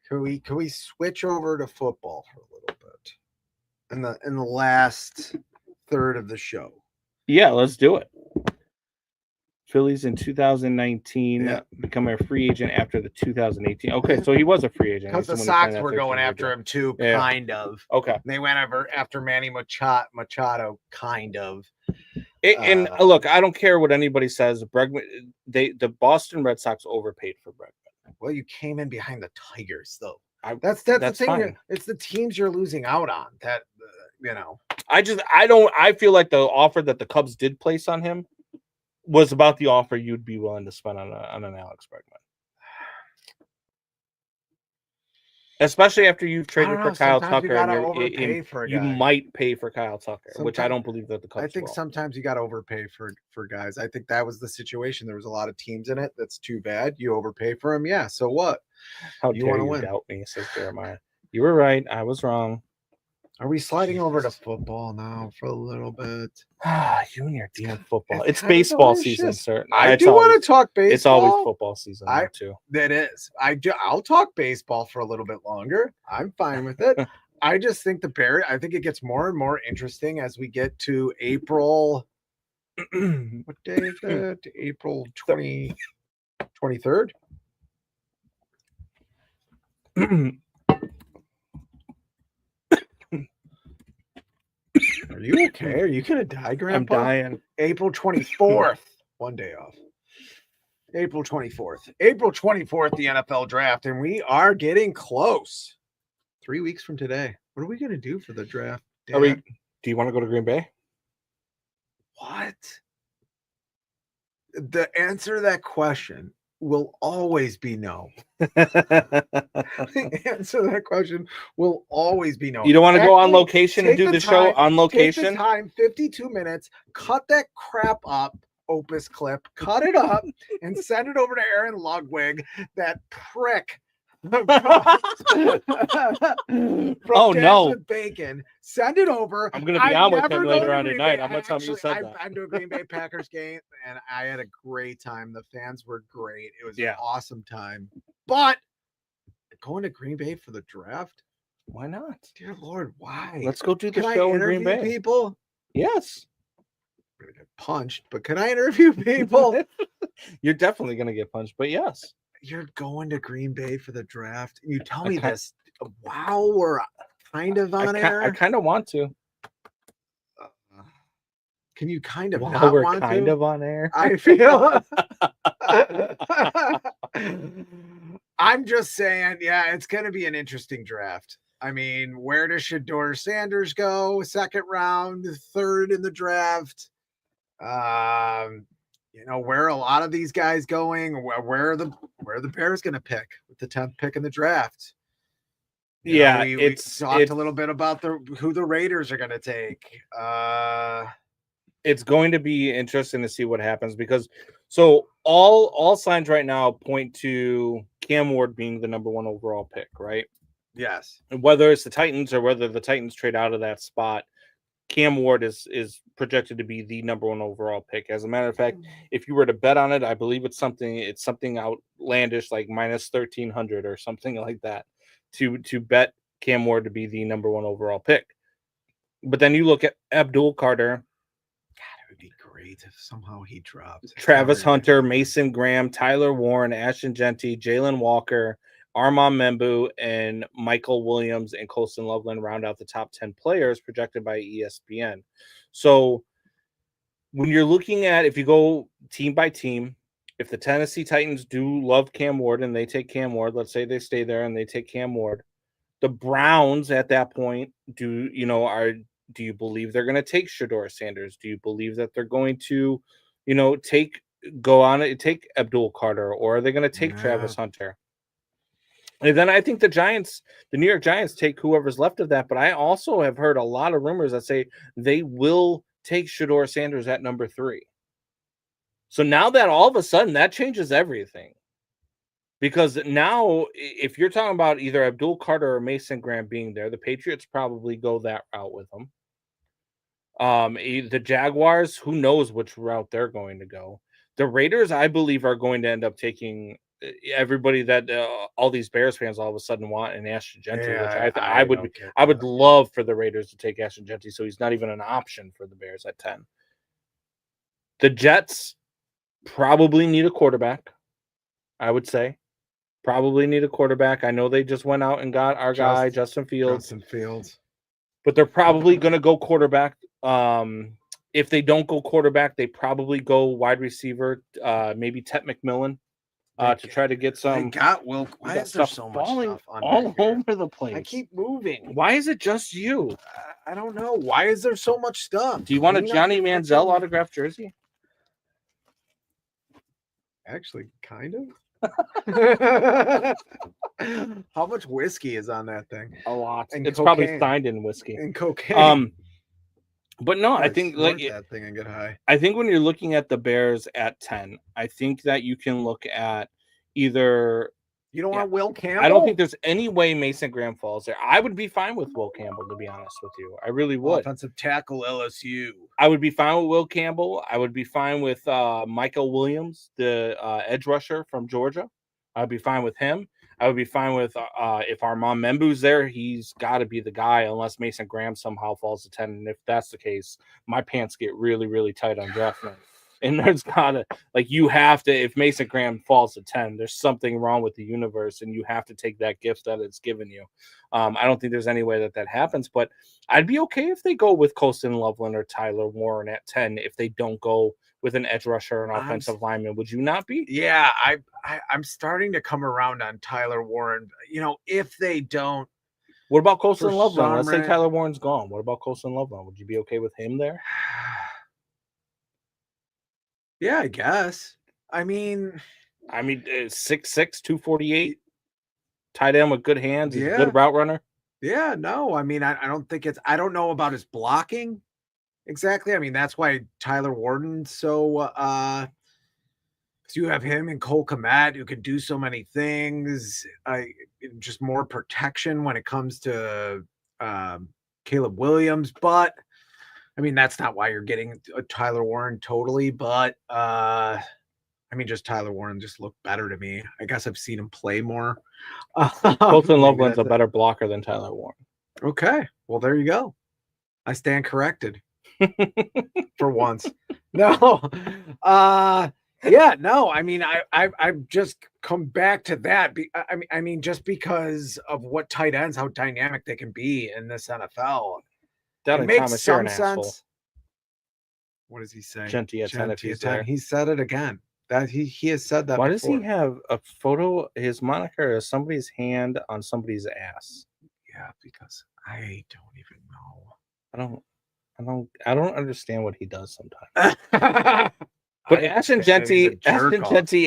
can we switch over to football for a little bit in the last third of the show? Yeah, let's do it. Phillies in 2019 become a free agent after the 2018. Okay, so he was a free agent. Because the Sox were going after him too, kind of. Okay. They went after Manny Machado, kind of. And look, I don't care what anybody says. Bregman, the Boston Red Sox overpaid for Bregman. Well, you came in behind the Tigers, though. That's the thing. Fine. It's the teams you're losing out on. That I feel like the offer that the Cubs did place on him was about the offer you'd be willing to spend on an Alex Bregman. Especially after you've traded for Kyle Tucker, you might pay for Kyle Tucker, which I don't believe that the Cubs. I think sometimes you got to overpay for guys. I think that was the situation. There was a lot of teams in it. That's too bad. You overpay for them, yeah. So what? How you want to win? Doubt me, says Jeremiah. You were right. I was wrong. Are we sliding over to football now for a little bit? You and your damn football. It's baseball season, sir. I do want to talk baseball. It's always football season too. That is. I'll talk baseball for a little bit longer. I'm fine with it. I just think I think it gets more and more interesting as we get to April. What day is it? April 23rd? Are you okay? Are you gonna die, Grandpa? I'm dying. April 24th. One day off. April 24th. April 24th, the NFL draft, and we are getting close. 3 weeks from today. What are we gonna do for the draft? Do you want to go to Green Bay? What? The answer to that question will always be no. The answer to that question will always be no. You don't want to go on location and do the show on location? Take the time, 52 minutes, cut that crap up, Opus clip, cut it up, and send it over to Aaron Ludwig, that prick. Oh no, Bacon. Send it over. I'm gonna be on with him later on tonight. I'm gonna tell him you said that. I've been to a Green Bay Packers game and I had a great time. The fans were great. It was an awesome time. But going to Green Bay for the draft? Why not? Dear Lord, why? Let's go do the show in Green Bay. People? Yes. I'm gonna get punched, but can I interview people? You're definitely gonna get punched, but yes. You're going to Green Bay for the draft. You tell me this while we're kind of on air. I kind of want to. Can you kind of while not we're want kind to? of on air? I feel. I'm just saying, yeah, it's going to be an interesting draft. I mean, where does Shedeur Sanders go? Second round, third in the draft. Where are a lot of these guys going? Where are the Bears going to pick with the 10th pick in the draft? We talked a little bit about who the Raiders are going to take. It's going to be interesting to see what happens because all signs right now point to Cam Ward being the number 1 overall pick, right? Yes. And whether it's the Titans or whether the Titans trade out of that spot, Cam Ward is projected to be the number 1 overall pick. As a matter of fact, if you were to bet on it, I believe it's something outlandish like minus 1,300 or something like that to bet Cam Ward to be the number 1 overall pick. But then you look at Abdul Carter. God, it would be great if somehow he dropped. Travis Hunter, Mason Graham, Tyler Warren, Ashton Genty, Jalen Walker, Armand Membu, and Michael Williams and Colston Loveland round out the top 10 players projected by ESPN. So when you're looking at, if you go team by team, if the Tennessee Titans do love Cam Ward and they take Cam Ward, let's say they stay there and they take Cam Ward, the Browns at that point are Do you believe they're going to take Shedeur Sanders? Do you believe that they're going to, take Abdul Carter, or are they going to take Travis Hunter? And then I think the New York Giants take whoever's left of that. But I also have heard a lot of rumors that say they will take Shedeur Sanders at number 3. So now that all of a sudden that changes everything. Because now if you're talking about either Abdul Carter or Mason Graham being there, the Patriots probably go that route with them. The Jaguars, who knows which route they're going to go. The Raiders, I believe, are going to end up taking everybody that all these Bears fans all of a sudden want in Ashton Genty, which I would love for the Raiders to take Ashton Genty, so he's not even an option for the Bears at 10. The Jets probably need a quarterback, I would say. Probably need a quarterback. I know they just went out and got our guy, Justin Fields. But they're probably going to go quarterback. If they don't go quarterback, they probably go wide receiver, maybe Tet McMillan. To try to get some. Why is there so much stuff all over the place? I keep moving. Why is it just you? I don't know. Why is there so much stuff? Do you want a Johnny Manziel autographed jersey? Actually, kind of. How much whiskey is on that thing? A lot. And it's cocaine. Probably signed in whiskey And cocaine. But no, I think that thing and get high. I think when you're looking at the Bears at 10, I think that you can look at either. You don't want Will Campbell? I don't think there's any way Mason Graham falls there. I would be fine with Will Campbell, to be honest with you. I really would. Offensive tackle LSU. I would be fine with Will Campbell. I would be fine with Michael Williams, the edge rusher from Georgia. I'd be fine with him. I would be fine with if Armand Membu's there, he's got to be the guy unless Mason Graham somehow falls to 10. And if that's the case, my pants get really, really tight on draft night. And there's gotta you have to, if Mason Graham falls to 10, there's something wrong with the universe, and you have to take that gift that it's given you. I don't think there's any way that happens, but I'd be okay if they go with Colston Loveland or Tyler Warren at 10 if they don't go with an edge rusher or an offensive lineman. Would you not be? Yeah, I'm starting to come around on Tyler Warren. If they don't. What about Colston Loveland? Let's say Tyler Warren's gone. What about Colston Loveland? Would you be okay with him there? Yeah, I guess. I mean, 6'6", 248, tight end with good hands. He's a good route runner. Yeah, no, I mean, I don't think I don't know about his blocking exactly. I mean, that's why Tyler Warden's so, because you have him and Cole Kmet who can do so many things. Just more protection when it comes to Caleb Williams, but I mean, that's not why you're getting a Tyler Warren totally, but just Tyler Warren just looked better to me. I guess I've seen him play more. Colston Loveland's a better blocker than Tyler Warren. Okay. Well, there you go. I stand corrected for once. No. Yeah, no. I mean, I've just come back to that. I mean, just because of what tight ends, how dynamic they can be in this NFL. It makes some sense. What does he say? Genty at 10 if he's there. He said it again. That he has said that. Why before. Does he have a photo? His moniker is somebody's hand on somebody's ass. Yeah, because I don't even know. I don't understand what he does sometimes. But Ashton Genty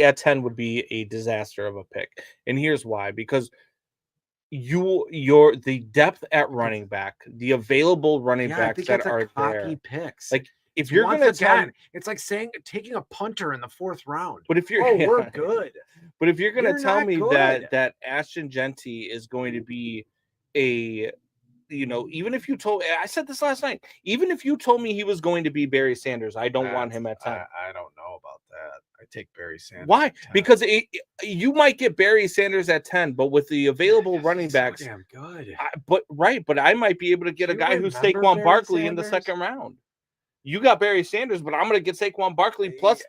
at 10 would be a disaster of a pick, and here's why: because the depth at running back, the available running backs that are there, picks. If you're going to tell, it's like taking a punter in the 4th round. But if you're, we're good. But if you're going to tell me that Ashton Genty is going to be even if you told, I said this last night, even if you told me he was going to be Barry Sanders, I don't want him at 10. I don't know about that. I take Barry Sanders. Why? Because you might get Barry Sanders at 10, but with the available running backs, so damn good. But I might be able to get a guy who's Saquon Barkley in the 2nd round. You got Barry Sanders, but I'm going to get Saquon Barkley plus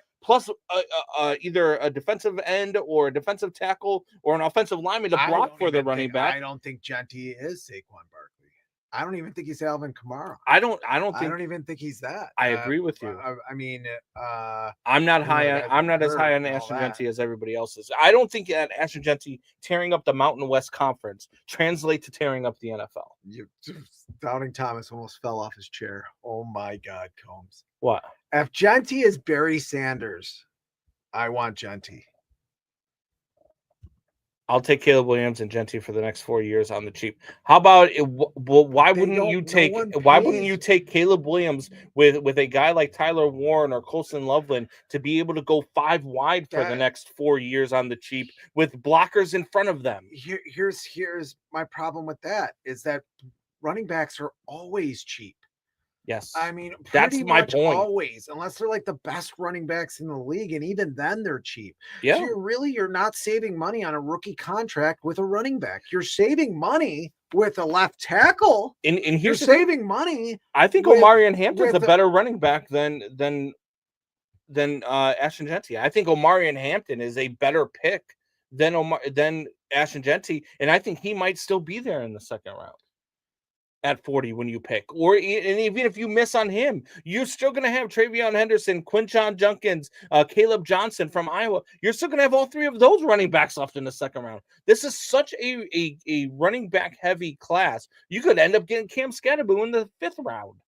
either a defensive end or a defensive tackle or an offensive lineman to block for the running back. I don't think Genty is Saquon Barkley. I don't even think he's Alvin Kamara. I don't I think don't even think he's that. I agree with you. I mean, I'm not you know, the high. guys I'm not as hurt high on and all Ashton that. Genty as everybody else is. I don't think that Ashton Genty tearing up the Mountain West Conference translate to tearing up the NFL. Doubting Thomas almost fell off his chair. Oh my God, Combs. What? If Genty is Barry Sanders, I want Genty. I'll take Caleb Williams and Genty for the next 4 years on the cheap. How about it? Well, why wouldn't you take? Why wouldn't you take Caleb Williams with a guy like Tyler Warren or Colson Loveland to be able to go 5 wide for the next 4 years on the cheap with blockers in front of them? Here's my problem with that is that running backs are always cheap. Yes, I mean, that's pretty my much point. always, unless they're like the best running backs in the league, and even then they're cheap. Yeah. So you're not saving money on a rookie contract with a running back. You're saving money with a left tackle. And You're here's saving money. I think with- Omarion Hampton's a with better running back than Ashton Genty. I think Omarion Hampton is a better pick than Ashton Genty, and I think he might still be there in the second round at 40 when you pick. And even if you miss on him, you're still going to have Travion Henderson, Quinshon Judkins, Caleb Johnson from Iowa. You're still going to have all 3 of those running backs left in the second round. This is such a running back heavy class. You could end up getting Cam Scatterboo in the 5th round.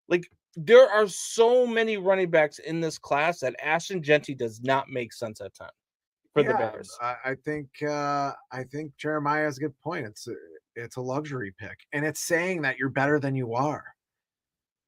Like, there are so many running backs in this class that Ashton Genty does not make sense at time for the Bears. I think Jeremiah has a good point. It's a luxury pick, and it's saying that you're better than you are.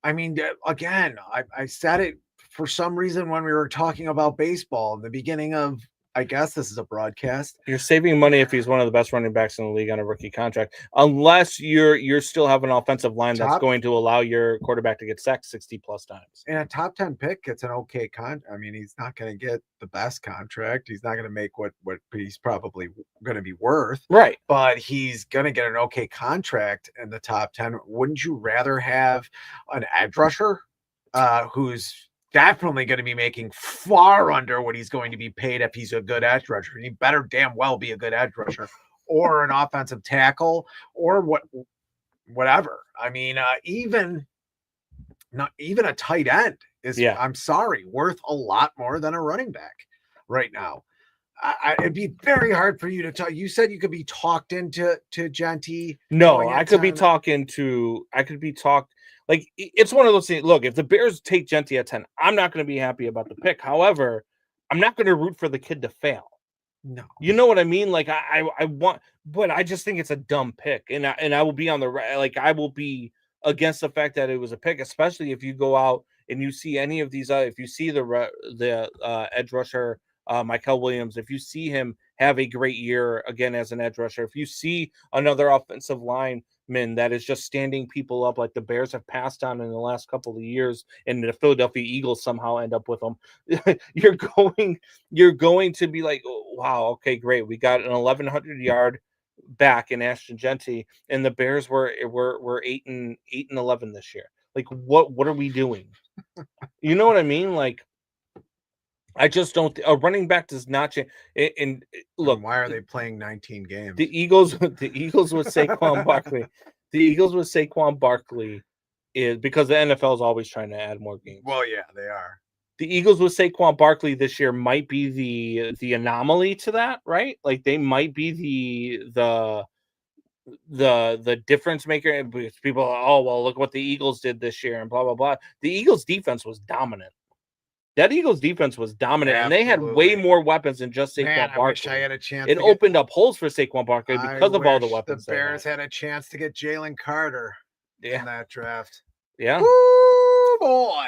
I mean, again, I said it for some reason when we were talking about baseball in the beginning of, I guess this is a broadcast. You're saving money if he's one of the best running backs in the league on a rookie contract, unless you're still have an offensive line that's going to allow your quarterback to get sacked 60 plus times. And a top 10 pick, it's an okay I mean, he's not going to get the best contract. He's not going to make what he's probably going to be worth. Right. But he's going to get an okay contract in the top 10. Wouldn't you rather have an edge rusher who's definitely going to be making far under what he's going to be paid if he's a good edge rusher? He better damn well be a good edge rusher or an offensive tackle or whatever. I mean, even a tight end is, I'm sorry, worth a lot more than a running back right now. It'd be very hard for you to talk. You said you could be talked into Genty. No, I could be talked. Like, it's one of those things. Look, if the Bears take Genty at 10, I'm not going to be happy about the pick. However, I'm not going to root for the kid to fail. No, you know what I mean? Like, I want, but I just think it's a dumb pick, and I will be I will be against the fact that it was a pick, especially if you go out and you see any of these. If you see the edge rusher, Michael Williams, if you see him have a great year again as an edge rusher, if you see another offensive lineman that is just standing people up like the Bears have passed on in the last couple of years, and the Philadelphia Eagles somehow end up with them, you're going to be like, oh, wow, okay, great, we got an 1,100-yard back in Ashton Genty, and the Bears were 8-11 this year. Like, what are we doing? You know what I mean? Like, I just don't. A running back does not change. And look, why are they playing 19 games? The Eagles with Saquon Barkley. The Eagles with Saquon Barkley is because the NFL is always trying to add more games. Well, yeah, they are. The Eagles with Saquon Barkley this year might be the anomaly to that, right? Like, they might be the difference maker. Because people are, oh, well, look what the Eagles did this year and blah blah blah. The Eagles defense was dominant. That Eagles defense was dominant, and they had way more weapons than just Saquon Barkley. I wish I had a chance. It opened up holes for Saquon Barkley because of all the weapons. The Bears had a chance to get Jalen Carter in that draft. Yeah. Woo, boy.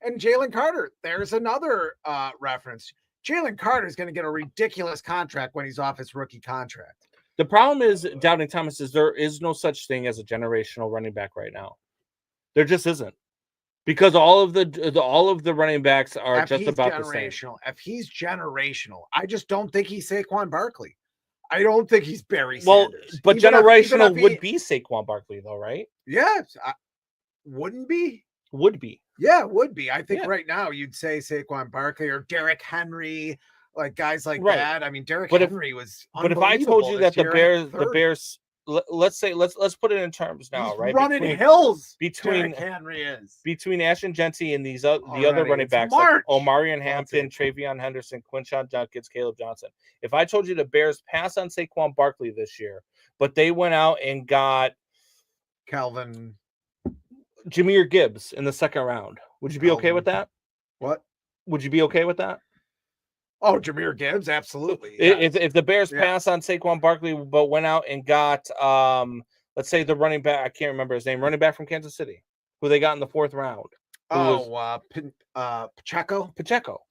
And Jalen Carter, there's another reference. Jalen Carter is going to get a ridiculous contract when he's off his rookie contract. The problem is, Doubting Thomas, is there is no such thing as a generational running back right now. There just isn't. Because all of the running backs are just about the same. If he's generational, I just don't think he's Saquon Barkley. I don't think he's Barry Sanders. But generational would be Saquon Barkley, though, right? Yes, wouldn't be. Would be. Yeah, would be. I think right now you'd say Saquon Barkley or Derrick Henry, like guys like that. I mean, Derrick Henry was. But if I told you that the Bears, let's put it in terms now, He's right? running hills. between Derrick Henry is. Ashton Genty and the other Already, running it's backs March. like Omarion That's Hampton, it. Travion Henderson, Quinshon Judkins, Caleb Johnson. If I told you the Bears passed on Saquon Barkley this year, but they went out and got Calvin. Jahmyr Gibbs in the second round, would you be okay with that? What? Would you be okay with that? Oh, Jahmyr Gibbs, absolutely. Yes. If the Bears pass on Saquon Barkley, but went out and got let's say the running back, I can't remember his name, running back from Kansas City, who they got in the 4th round. Pacheco. Pacheco.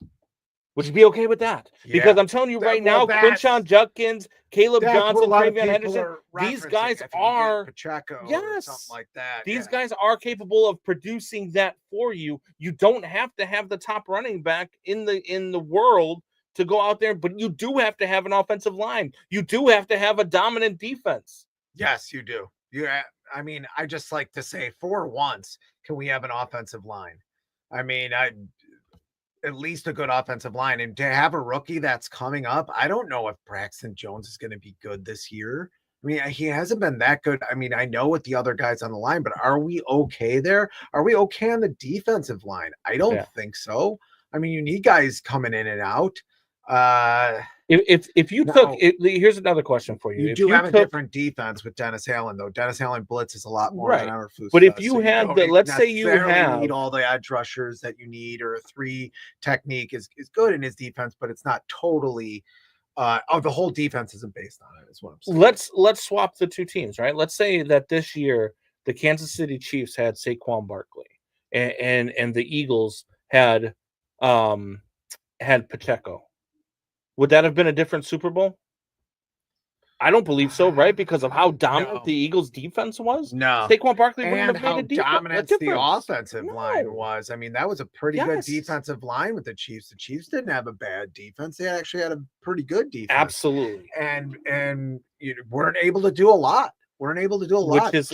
Would you be okay with that? Yeah. Because I'm telling you right now, Quinshon Judkins, Caleb Johnson, Travion Henderson, these guys are Pacheco, yes, or something like that. These guys are capable of producing that for you. You don't have to have the top running back in the world to go out there, but you do have to have an offensive line. You do have to have a dominant defense. Yes, you do. I mean, I just like to say, for once, can we have an offensive line? I mean, at least a good offensive line. And to have a rookie that's coming up, I don't know if Braxton Jones is going to be good this year. I mean, he hasn't been that good. I mean, I know with the other guys on the line, but are we okay there? Are we okay on the defensive line? I don't think so. I mean, you need guys coming in and out. If you took it, here's another question for you. You do have a different defense with Dennis Allen, though. Dennis Allen blitzes a lot more than Eberflus. But if you had let's say you need all the edge rushers that you need, or a 3 technique is good in his defense, but it's not totally. The whole defense isn't based on it. Is what I'm saying. Let's swap the two teams, right? Let's say that this year the Kansas City Chiefs had Saquon Barkley, and the Eagles had Pacheco. Would that have been a different Super Bowl? I don't believe so, right? Because of how dominant the Eagles' defense was. No, Saquon Barkley wouldn't and have made a dominant the offensive line was. I mean, that was a pretty good defensive line with the Chiefs. The Chiefs didn't have a bad defense; they actually had a pretty good defense. Absolutely, and you weren't able to do a lot. Which is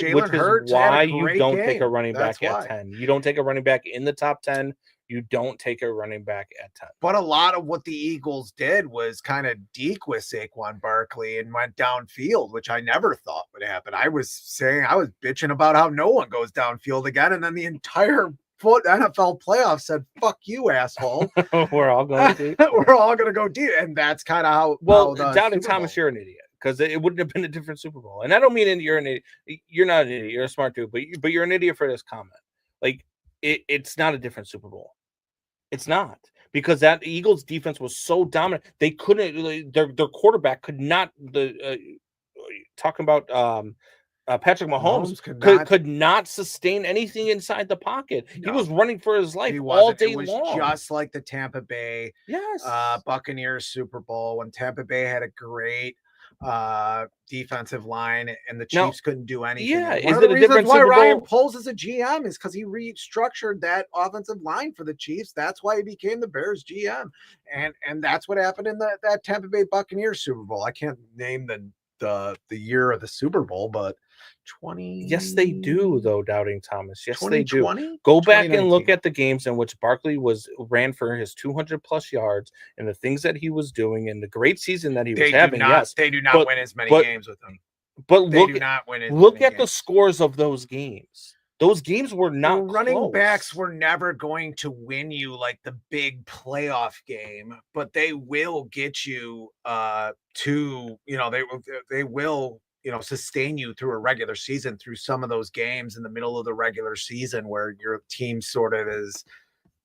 why you don't take a running back at 10. You don't take a running back in the top 10. You don't take a running back at 10. But a lot of what the Eagles did was kind of deke with Saquon Barkley and went downfield, which I never thought would happen. I was bitching about how no one goes downfield again, and then the entire NFL playoffs said, "Fuck you, asshole." We're all going deep. We're all going to go deep, and that's kind of how. Well, doubting Thomas, you're an idiot, because it wouldn't have been a different Super Bowl. And I don't mean you're an idiot. You're not an idiot. You're a smart dude, but you're an idiot for this comment. Like it's not a different Super Bowl. It's not, because that Eagles defense was so dominant. They couldn't. Their quarterback could not. Talking about Patrick Mahomes could not sustain anything inside the pocket. No. He was running for his life all day long. Just like the Tampa Bay Buccaneers Super Bowl, when Tampa Bay had a great defensive line and the Chiefs couldn't do anything. Yeah, is it a different Super Bowl? Ryan Poles is a GM is because he restructured that offensive line for the Chiefs. That's why he became the Bears GM, and that's what happened in that Tampa Bay Buccaneers Super Bowl. I can't name the year of the Super Bowl, but 20. Yes, they do, though. Doubting Thomas. Yes, they do. Go back and look at the games in which Barkley ran for his 200+ yards and the things that he was doing and the great season that he was having. They do not win as many games with him. But look at the scores of those games. Those games were not running backs were never going to win you like the big playoff game, but they will get you they will sustain you through a regular season, through some of those games in the middle of the regular season where your team sort of is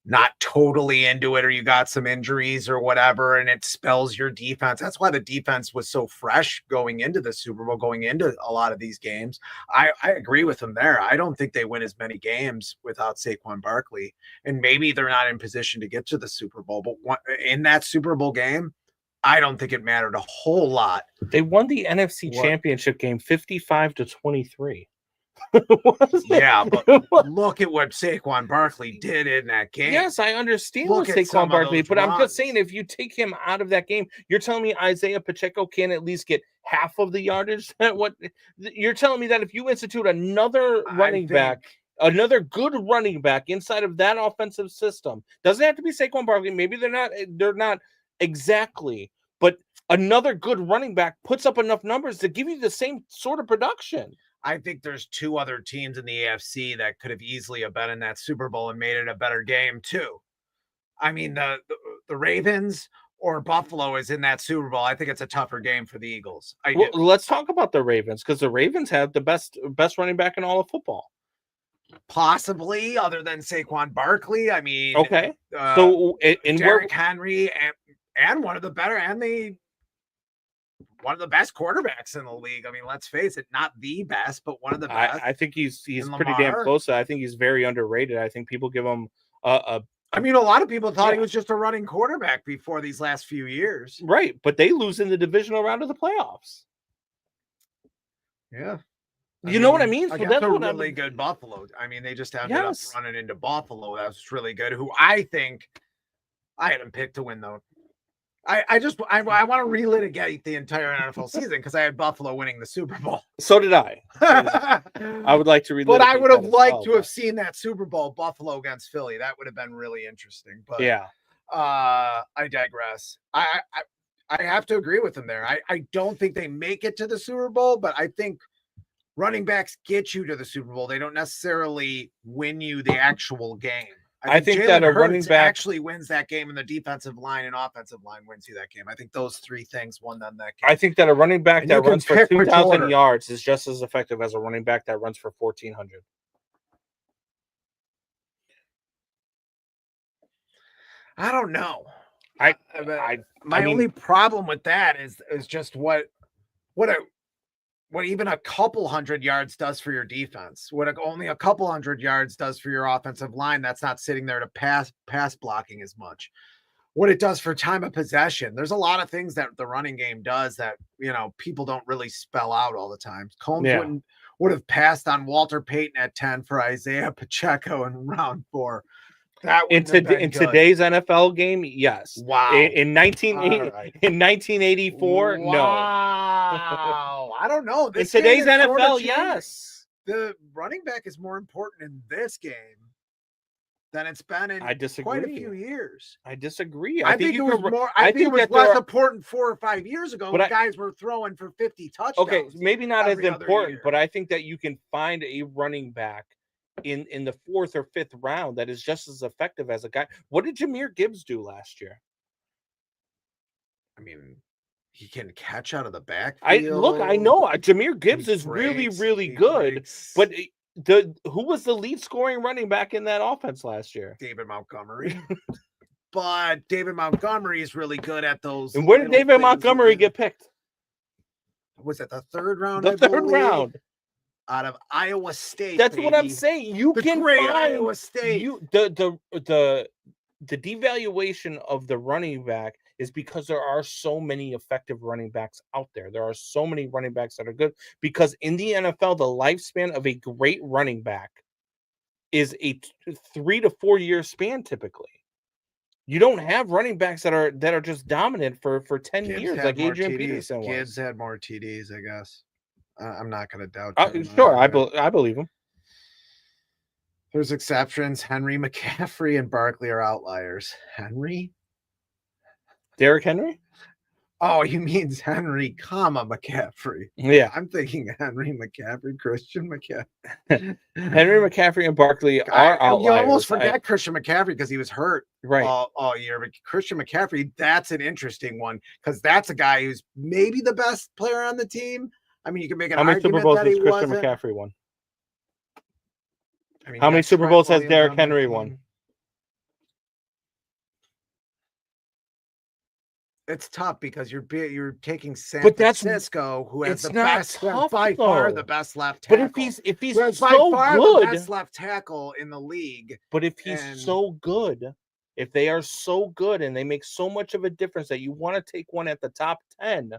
not totally into it, or you got some injuries or whatever, and it spells your defense. That's why the defense was so fresh going into the Super Bowl, going into a lot of these games. I agree with them there. I don't think they win as many games without Saquon Barkley, and maybe they're not in position to get to the Super Bowl, but in that Super Bowl game, I don't think it mattered a whole lot. They won the NFC Championship game 55-23. Yeah, but look at what Saquon Barkley did in that game. Yes, I understand what Saquon Barkley, but I'm just saying, if you take him out of that game, you're telling me Isaiah Pacheco can at least get half of the yardage. What you're telling me that if you institute another running back, another good running back inside of that offensive system, doesn't have to be Saquon Barkley. Maybe they're not exactly, but another good running back puts up enough numbers to give you the same sort of production. I think there's two other teams in the AFC that could have easily have been in that Super Bowl and made it a better game too. I mean, the Ravens or Buffalo is in that Super Bowl. I think it's a tougher game for the Eagles. Let's talk about the Ravens, because the Ravens have the best running back in all of football. Possibly, other than Saquon Barkley. I mean, okay. So in Derrick Henry and one of the best quarterbacks in the league. I mean, let's face it, not the best, but one of the best. I think he's pretty damn close. I think he's very underrated. I think people give him I mean, a lot of people thought he was just a running quarterback before these last few years. Right, but they lose in the divisional round of the playoffs. Yeah. You know what I mean? So that's a really good Buffalo. I mean, they just ended up running into Buffalo. That was really good. Who I think I had him picked to win, though. I want to relitigate the entire NFL season because I had Buffalo winning the Super Bowl. So did I. I would like to relitigate. But I would have liked to have seen that Super Bowl, Buffalo against Philly. That would have been really interesting. But yeah, I digress. I have to agree with them there. I don't think they make it to the Super Bowl, but I think running backs get you to the Super Bowl. They don't necessarily win you the actual game. I think that a running back actually wins that game, and the defensive line and offensive line wins you that game. I think those three things won them that game. I think that a running back that runs for 2,000 yards is just as effective as a running back that runs for 1,400. I don't know. My only problem with that is just what even a couple hundred yards does for your defense, what only a couple hundred yards does for your offensive line that's not sitting there to pass blocking as much, what it does for time of possession. There's a lot of things that the running game does that, people don't really spell out all the time. Combs would have passed on Walter Payton at 10 for Isaiah Pacheco in round 4. In today's NFL game, yes. Wow. In 1984, wow. No. I don't know. In today's NFL, yes. The running back is more important in this game than it's been in quite a few years. I disagree. I think it was more. I think it was less important 4 or 5 years ago when guys were throwing for 50 touchdowns. Okay, maybe not as important, but I think that you can find a running back in the 4th or 5th round that is just as effective as a guy. What did Jahmyr Gibbs do last year? I mean, he can catch out of the backfield. I know Jahmyr Gibbs is really, really good, but who was the lead scoring running back in that offense last year? David Montgomery. But David Montgomery is really good at those. And where did David Montgomery get picked? Was it the 3rd round? The 3rd round. Out of Iowa State. That's what I'm saying. You can find Iowa State. The devaluation of the running back is because there are so many effective running backs out there. There are so many running backs that are good because in the NFL, the lifespan of a great running back is a 3 to 4 year span typically. You don't have running backs that are just dominant for 10 years like Adrian Peterson was. Kids had more TDs, I guess. I'm not going to doubt. Sure, I believe him. There's exceptions. Henry, McCaffrey, and Barkley are outliers. Derrick Henry? Oh, you mean Henry, McCaffrey? Yeah, I'm thinking Henry, McCaffrey, Christian McCaffrey. Henry, McCaffrey, and Barkley are outliers. You almost forget Christian McCaffrey because he was hurt all year. But Christian McCaffrey, that's an interesting one because that's a guy who's maybe the best player on the team. I mean, you can make an argument Super Bowls that he has Christian wasn't. McCaffrey won? I mean, how many Super Bowls has Derrick Henry won? It's tough because you're taking San Francisco, who has by far the best left tackle. But if he's so good, the best left tackle in the league. But if he's so good, if they are so good and they make so much of a difference that you want to take one at the top 10.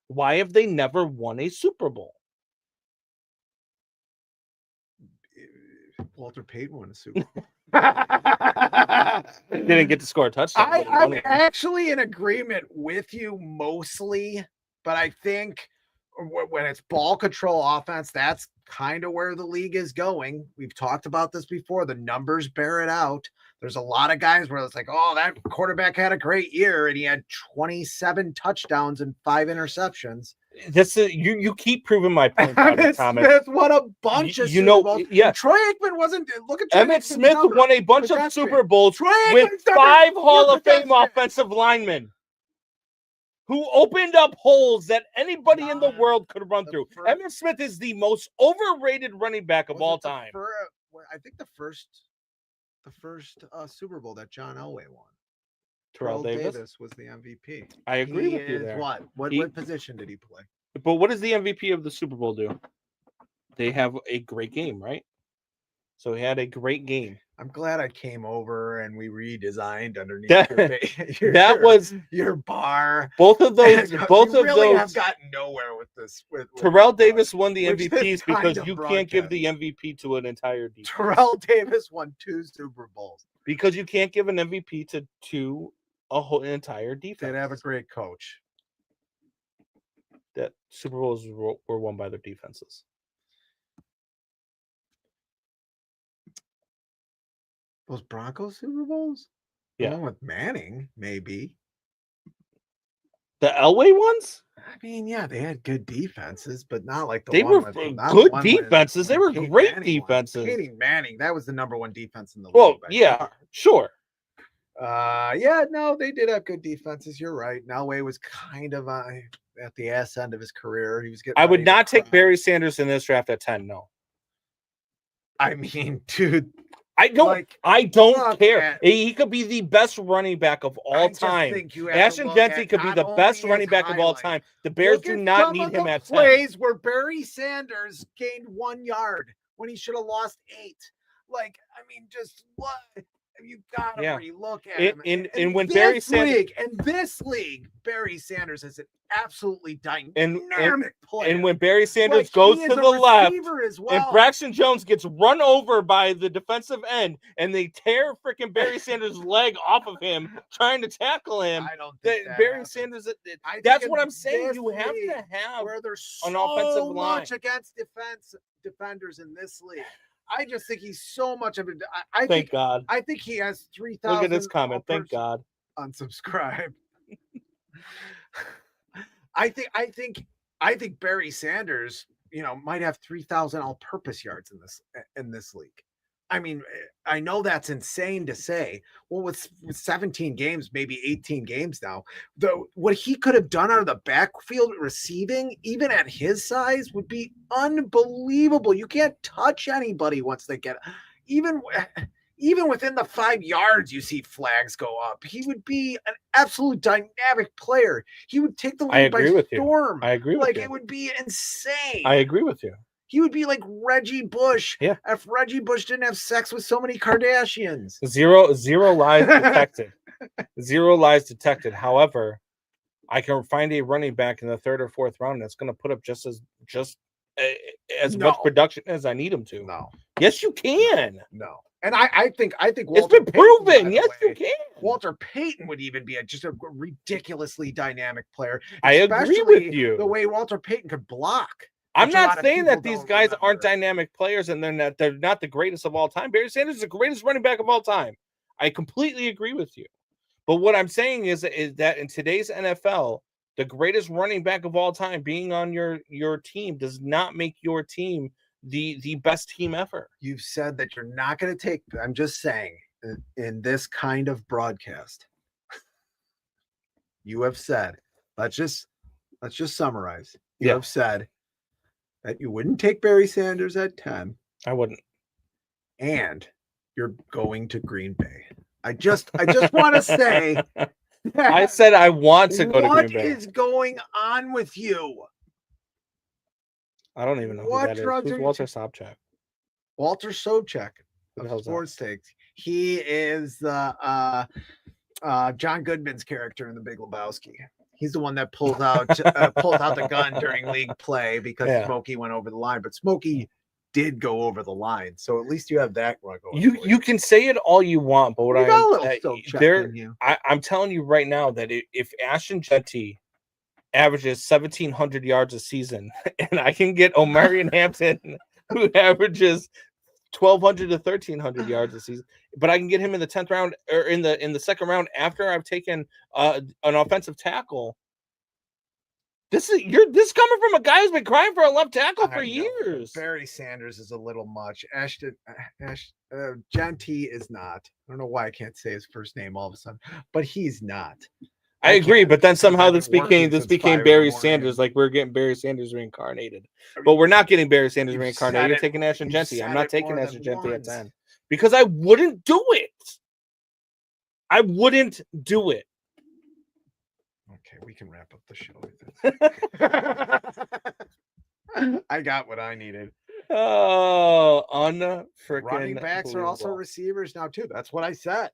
Why have they never won a Super Bowl? Walter Payton won a Super Bowl. Didn't get to score a touchdown. I'm actually in agreement with you mostly, but I think when it's ball control offense, that's kind of where the league is going. We've talked about this before. The numbers bear it out. There's a lot of guys where it's like, oh, that quarterback had a great year and he had 27 touchdowns and 5 interceptions. This is you keep proving my point, Thomas. Smith won a bunch of Super Bowls. Yeah. Troy Aikman wasn't. Look at Troy Emmett Aikman's Smith number. won a bunch of Super Bowls with 5 Hall of Fame offensive linemen who opened up holes that anybody in the world could run through. Emmett Smith is the most overrated running back of all time. I think the first Super Bowl that John Elway won. Terrell Davis was the MVP. I agree with you there. What position did he play? But what does the MVP of the Super Bowl do? They have a great game, right? So he had a great game. I'm glad I came over and we redesigned underneath your bar. Both of those have gotten nowhere with this. Terrell Davis won the MVPs because you can't give the MVP to an entire defense. Terrell Davis won 2 Super Bowls because you can't give an MVP to an entire defense. They'd have a great coach. That Super Bowls were won by their defenses. Those Broncos Super Bowls? Yeah. Along with Manning, maybe. The Elway ones? I mean, yeah, they had good defenses, but not like they were good defenses. They were great defenses. Peyton Manning, that was the number 1 defense in the league. Well, yeah, sure. No, they did have good defenses. You're right. Elway was kind of at the ass end of his career. He was getting. I would not take Barry Sanders in this draft at 10. No. I mean, dude. I don't care. He could be the best running back of all time. Ashton Jeanty could be the best running back of all time. The Bears do not need him at 10. Plays where Barry Sanders gained 1 yard when he should have lost 8. Like, I mean, just what? You got to relook at him. And when Barry Sanders in this league, Barry Sanders is an absolutely dynamic player. And when Barry Sanders goes to the left, and Braxton Jones gets run over by the defensive end, and they tear freaking Barry Sanders' leg off of him trying to tackle him. I don't think Barry Sanders. That's what I'm saying. You have to have where there's an offensive line much against defenders in this league. I just think he's so much of a. Thank God. I think he has 3,000. Look at this comment. Thank God. Unsubscribe. I think Barry Sanders, might have 3,000 all-purpose yards in this league. I mean, I know that's insane to say. Well, with 17 games, maybe 18 games now, what he could have done out of the backfield receiving, even at his size, would be unbelievable. You can't touch anybody once they get even within the 5 yards, you see flags go up. He would be an absolute dynamic player. He would take the league by storm. I agree with you. It would be insane. I agree with you. He would be like Reggie Bush. Yeah. If Reggie Bush didn't have sex with so many Kardashians. Zero lies detected. 0 lies detected. However, I can find a running back in the 3rd or 4th round that's going to put up just as much production as I need him to. No. Yes, you can. No. And I think Walter it's been proven. Payton, yes, you can. Walter Payton would even be just a ridiculously dynamic player. I agree with you. The way Walter Payton could block. I'm not saying that these guys aren't dynamic players and they're not the greatest of all time. Barry Sanders is the greatest running back of all time. I completely agree with you. But what I'm saying is that in today's NFL, the greatest running back of all time being on your team does not make your team the best team ever. You've said that you're not going to take. I'm just saying, in this kind of broadcast, you have said. Let's just summarize. You have said that you wouldn't take Barry Sanders at 10. I wouldn't. And you're going to Green Bay. I just want to say. I said I want to go to Green Bay. What is going on with you? I don't even know who that is. Who's Walter Sobchak? Walter Sobchak of Sports Takes. He is John Goodman's character in The Big Lebowski. He's the one that pulls out the gun during league play because Smokey went over the line. But Smokey did go over the line, so at least you have that going. You can say it all you want, but I'm telling you right now that if Ashton Jeanty averages 1,700 yards a season, and I can get Omarion Hampton, who averages 1,200 to 1,300 yards a season, but I can get him in the 10th round or in the second round after I've taken an offensive tackle. This coming from a guy who's been crying for a left tackle for years. Barry Sanders is a little much. Genty is not. I don't know why I can't say his first name all of a sudden, but he's not. I agree, but then somehow this became Barry morning. Sanders. Like we're getting Barry Sanders reincarnated, but we're not getting Barry Sanders reincarnated. You're taking Ashton Genty. I'm not taking Ashton Genty at 10 because I wouldn't do it. I wouldn't do it. Okay, we can wrap up the show with this. I got what I needed. Oh, unfreaking running backs are also believable. receivers now too. That's what I said.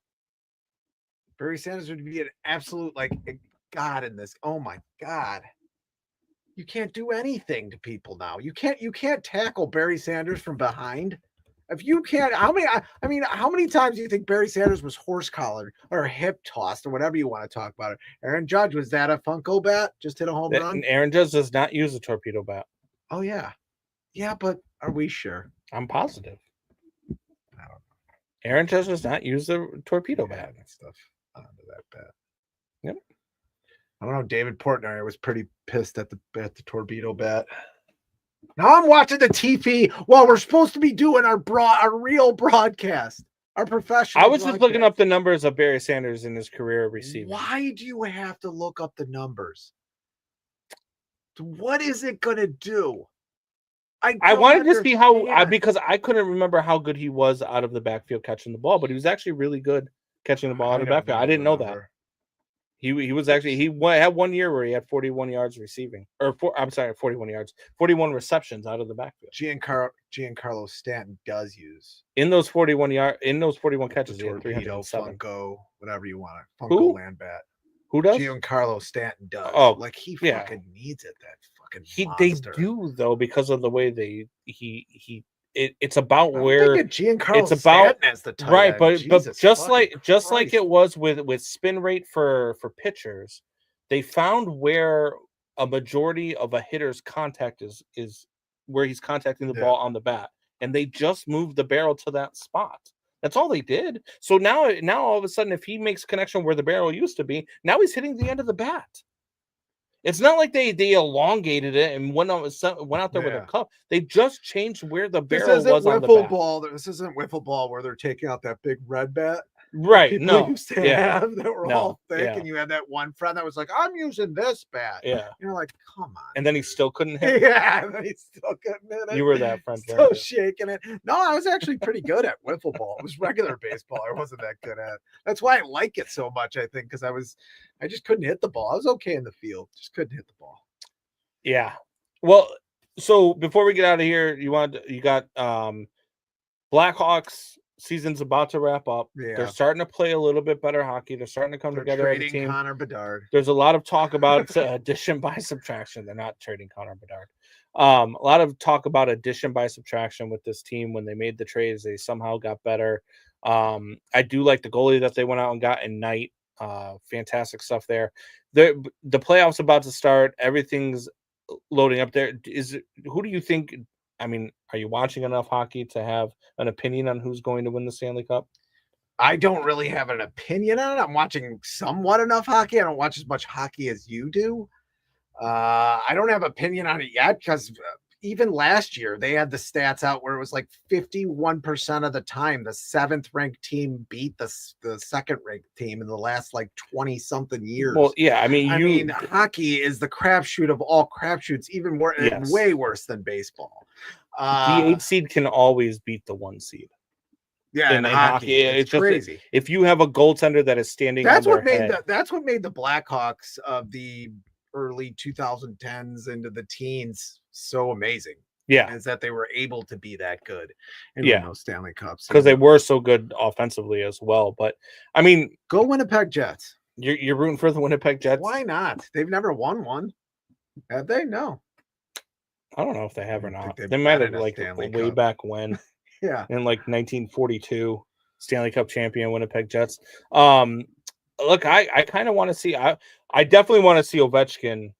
Barry Sanders would be an absolute god in this. Oh my god. You can't do anything to people now. You can't tackle Barry Sanders from behind. If you can't, how many times do you think Barry Sanders was horse collared or hip tossed or whatever you want to talk about it? Aaron Judge, was that a Funko bat? Just hit a home run? And Aaron Judge does not use a torpedo bat. Oh yeah. Yeah, but are we sure? I'm positive. I don't know. Aaron Judge does not use the torpedo bat. And stuff onto that bat. Yep. I don't know. David Portnoy was pretty pissed at the torpedo bat. Now I'm watching the TV while we're supposed to be doing our real broadcast, our professional. I was just looking up the numbers of Barry Sanders in his career receiving. Why do you have to look up the numbers? What is it going to do? I wanted to see because I couldn't remember how good he was out of the backfield catching the ball, but he was actually really good catching the ball out of the backfield. I didn't know that. He was actually had 1 year where he had 41 yards receiving, 41 yards, 41 receptions out of the backfield. Giancarlo Stanton does use in those 41 catches. He had torpedo, 307. Funko, whatever you want, Funko land bat. Who does? Giancarlo Stanton does. Oh, like he fucking needs it. That fucking they monster. do though because of the way it's about I'm where Giancarlo it's about Stanton as the tight right, end. but Jesus just like Christ. it was with spin rate for pitchers, they found where a majority of a hitter's contact is where he's contacting the ball on the bat, and they just moved the barrel to that spot. That's all they did. So now all of a sudden, if he makes connection where the barrel used to be, now he's hitting the end of the bat. It's not like they elongated it and went out there with a cup. They just changed where the barrel was on the bat. This isn't wiffle ball where they're taking out that big red bat. Right. People used to have that were all thick, and you had that one friend that was like, I'm using this bat. Yeah. You're like, come on. And then he still couldn't hit. Yeah, and then he still couldn't hit it. You were that friend. Still shaking it. No, I was actually pretty good at wiffle ball. It was regular baseball. I wasn't that good at. That's why I like it so much, I think, because I just couldn't hit the ball. I was okay in the field, just couldn't hit the ball. Yeah. Well, so before we get out of here, you got Blackhawks season's about to wrap up. Yeah. They're starting to play a little bit better hockey. They're starting to come together as a team. Connor Bedard. There's a lot of talk about addition by subtraction. They're not trading Connor Bedard. A lot of talk about addition by subtraction with this team. When they made the trades, they somehow got better. I do like the goalie that they went out and got in Knight. Fantastic stuff there. The playoffs about to start. Everything's loading up there. Who do you think? I mean, are you watching enough hockey to have an opinion on who's going to win the Stanley Cup? I don't really have an opinion on it. I'm watching somewhat enough hockey. I don't watch as much hockey as you do. I don't have an opinion on it yet because even last year they had the stats out where it was like 51% of the time the 7th ranked team beat the 2nd ranked team in the last like 20 something years. Well, yeah, I mean, hockey is the crapshoot of all crapshoots, even more, way worse than baseball. The 8 seed can always beat the 1 seed. Yeah, in hockey, it's just crazy. If you have a goaltender that is standing, that's what made the Blackhawks of the early 2010s into the teens so amazing. Yeah, is that they were able to be that good and win those Stanley Cups because they were so good offensively as well. But I mean, go Winnipeg Jets. You're rooting for the Winnipeg Jets. Why not? They've never won one, have they? No, I don't know if they have or not. They might have like way back when. Yeah, in like 1942, Stanley Cup champion Winnipeg Jets. Look, I kind of want to see. I definitely want to see Ovechkin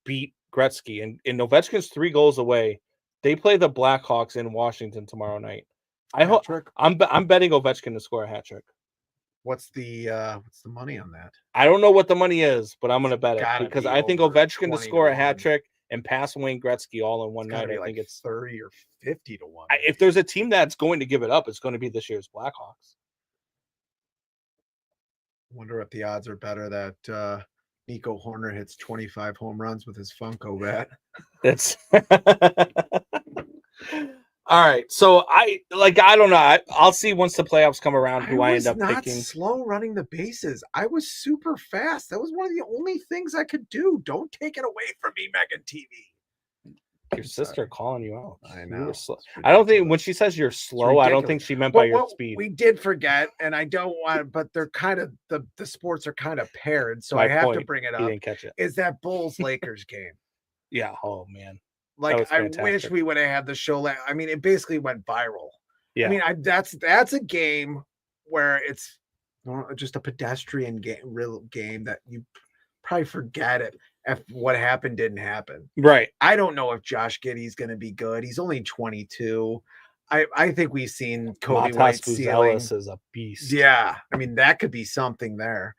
beat Gretzky, and Ovechkin's 3 goals away. They play the Blackhawks in Washington tomorrow night. I hope I'm betting Ovechkin to score a hat trick. What's the money on that? I don't know what the money is, but I'm going to bet it Gotta because be I think over Ovechkin to 20 score to a hat 1. trick and pass Wayne Gretzky all in one night. I think it's 30 or 50 to 1. If there's a team that's going to give it up, it's going to be this year's Blackhawks. Wonder if the odds are better that Nico Horner hits 25 home runs with his Funko bat. It's all right. So I don't know. I'll see once the playoffs come around who I end up picking. Slow running the bases. I was super fast. That was one of the only things I could do. Don't take it away from me, Megan TV. Your sister calling you out. I know. I don't think when she says you're slow, I don't think she meant by your speed. We did forget, and I don't want, but they're kind of the sports are kind of paired, so I have to bring it up. Didn't catch it. Is that Bulls Lakers game? Yeah. Oh man. Like I wish we would have had the show. I mean, it basically went viral. Yeah. I mean, that's a game where it's just a pedestrian game, real game that you probably forget it if what happened didn't happen. Right. I don't know if Josh Giddey's going to be good. He's only 22. I think we've seen Cody White ceiling is a beast. Yeah. I mean, that could be something there.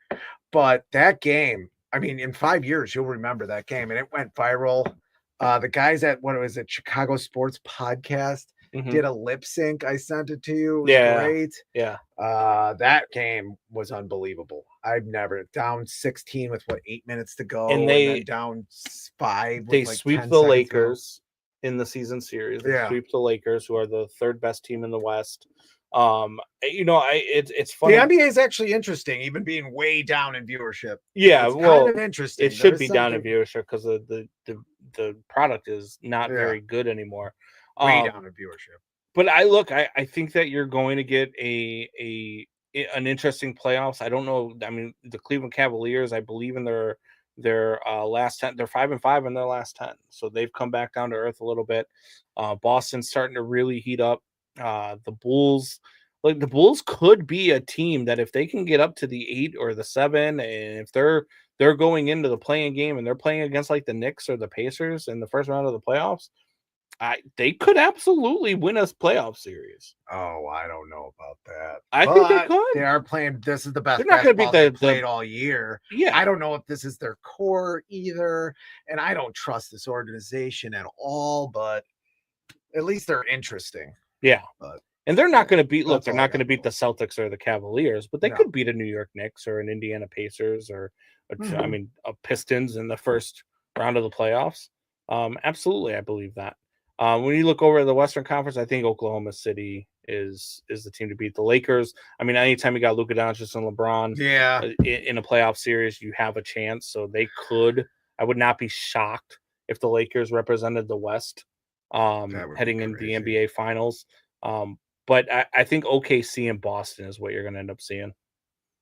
But that game, I mean, in 5 years, you'll remember that game, and it went viral. The guys at Chicago Sports Podcast did a lip sync. I sent it to you. It was great. Yeah. That game was unbelievable. I've never down 16 with 8 minutes to go, and then down 5. They sweep the Lakers in the season series. They sweep the Lakers, who are the 3rd best team in the West. It's funny. The NBA is actually interesting, even being way down in viewership. Yeah, it's kind of interesting. It should be down in viewership because the product is not very good anymore. Way down in viewership. But I think that you're going to get an interesting playoffs. I don't know. I mean, the Cleveland Cavaliers, I believe in their last 10, they're 5-5 in their last 10. So they've come back down to earth a little bit. Boston's starting to really heat up. The Bulls could be a team that if they can get up to the 8 or the 7, and if they're going into the playing game and they're playing against like the Knicks or the Pacers in the first round of the playoffs, they could absolutely win a playoff series. Oh, I don't know about that. I think they could. They are playing. This is the best. They're not going to beat they played all year. Yeah, I don't know if this is their core either, and I don't trust this organization at all. But at least they're interesting. Yeah, and they're not going to beat. Look, they're not going to beat the Celtics or the Cavaliers, but they could beat a New York Knicks or an Indiana Pacers or a Pistons in the first round of the playoffs. Absolutely, I believe that. When you look over at the Western Conference, I think Oklahoma City is the team to beat the Lakers. I mean, anytime you got Luka Doncic and LeBron in a playoff series, you have a chance. So they could. I would not be shocked if the Lakers represented the West heading into the NBA Finals. But I think OKC and Boston is what you're going to end up seeing.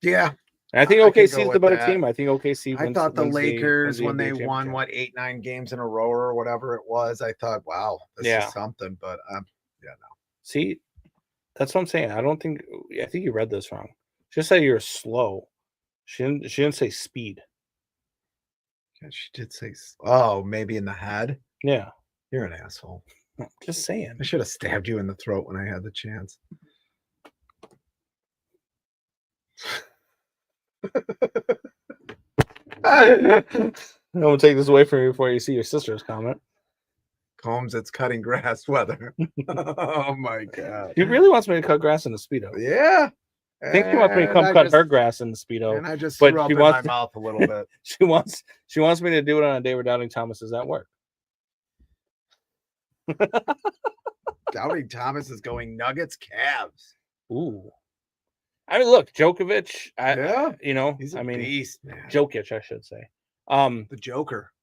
Yeah. And I think OKC is the better team. I think OKC. I thought the Lakers, when they won 8-9 games in a row or whatever it was, I thought, wow, this is something. But no. See, that's what I'm saying. I think you read this wrong. She just said you're slow. She didn't say speed. Yeah, she did say. Oh, maybe in the head. Yeah, you're an asshole. Just saying. I should have stabbed you in the throat when I had the chance. I'm gonna take this away from you before you see your sister's comment. Combs, it's cutting grass weather. Oh my god. She really wants me to cut grass in the Speedo. Yeah. I think she wants me to come cut her grass in the Speedo. And I just threw up in my mouth a little bit. She wants me to do it on a day where Doubting Thomas is at work. Doubting Thomas is going Nuggets, Cavs. Ooh. I mean, look, Djokovic. He's a beast, man. Jokic, I should say. The Joker.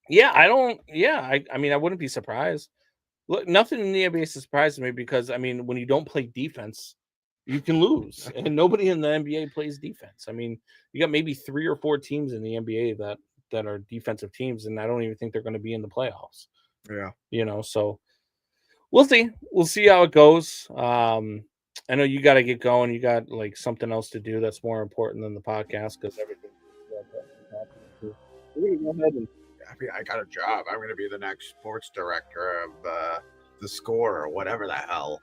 Yeah, I mean, I wouldn't be surprised. Look, nothing in the NBA surprises me because, I mean, when you don't play defense, you can lose. And nobody in the NBA plays defense. I mean, you got maybe 3 or 4 teams in the NBA that are defensive teams, and I don't even think they're going to be in the playoffs. Yeah. So we'll see. We'll see how it goes. I know you got to get going. You got like something else to do that's more important than the podcast because everything. We're gonna go ahead and I got a job. I'm going to be the next sports director of the Score or whatever the hell.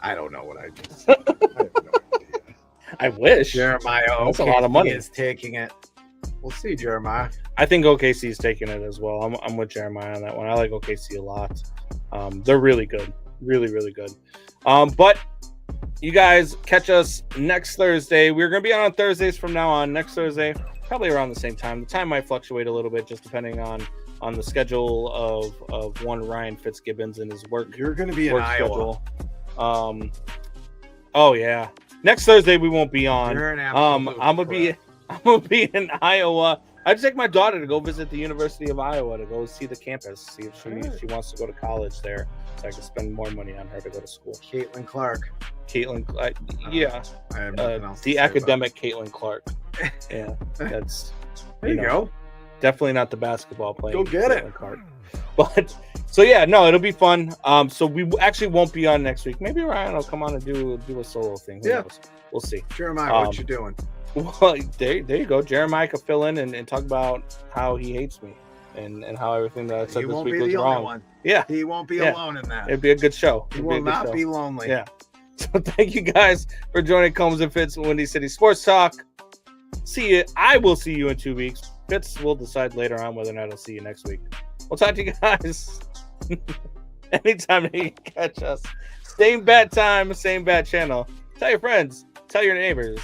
I don't know what I just. I have no idea. I wish. Jeremiah That's a lot of money. is taking it. We'll see, Jeremiah. I think OKC is taking it as well. I'm with Jeremiah on that one. I like OKC a lot. They're really good. Really, really good. But you guys catch us next Thursday. We're going to be on Thursdays from now on. Next Thursday, probably around the same time. The time might fluctuate a little bit just depending on the schedule of one Ryan Fitzgibbons and his work. You're going to be in Iowa. Schedule. Oh yeah. Next Thursday we won't be on. You're an I'm gonna be in Iowa. I just take my daughter to go visit the University of Iowa to go see the campus, see if she wants to go to college there, so I can spend more money on her to go to school. Caitlin Clark. Yeah. I have nothing else to The say academic Caitlin Clark. Yeah, that's there you go. Definitely not the basketball player. Go get Caitlin it. Clark. But so yeah, no, it'll be fun. So we actually won't be on next week. Maybe Ryan will come on and do a solo thing. Who knows? We'll see. Jeremiah, what you doing? Well, there you go. Jeremiah could fill in and talk about how he hates me and how everything that I said this week was wrong. One. Yeah, he won't be alone in that. It'd be a good show. He will not be lonely. Yeah. So thank you guys for joining Combs and Fitz Windy City Sports Talk. See you. I will see you in 2 weeks. Fitz will decide later on whether or not I'll see you next week. We'll talk to you guys anytime that you catch us. Same bat time, same bat channel. Tell your friends. Tell your neighbors.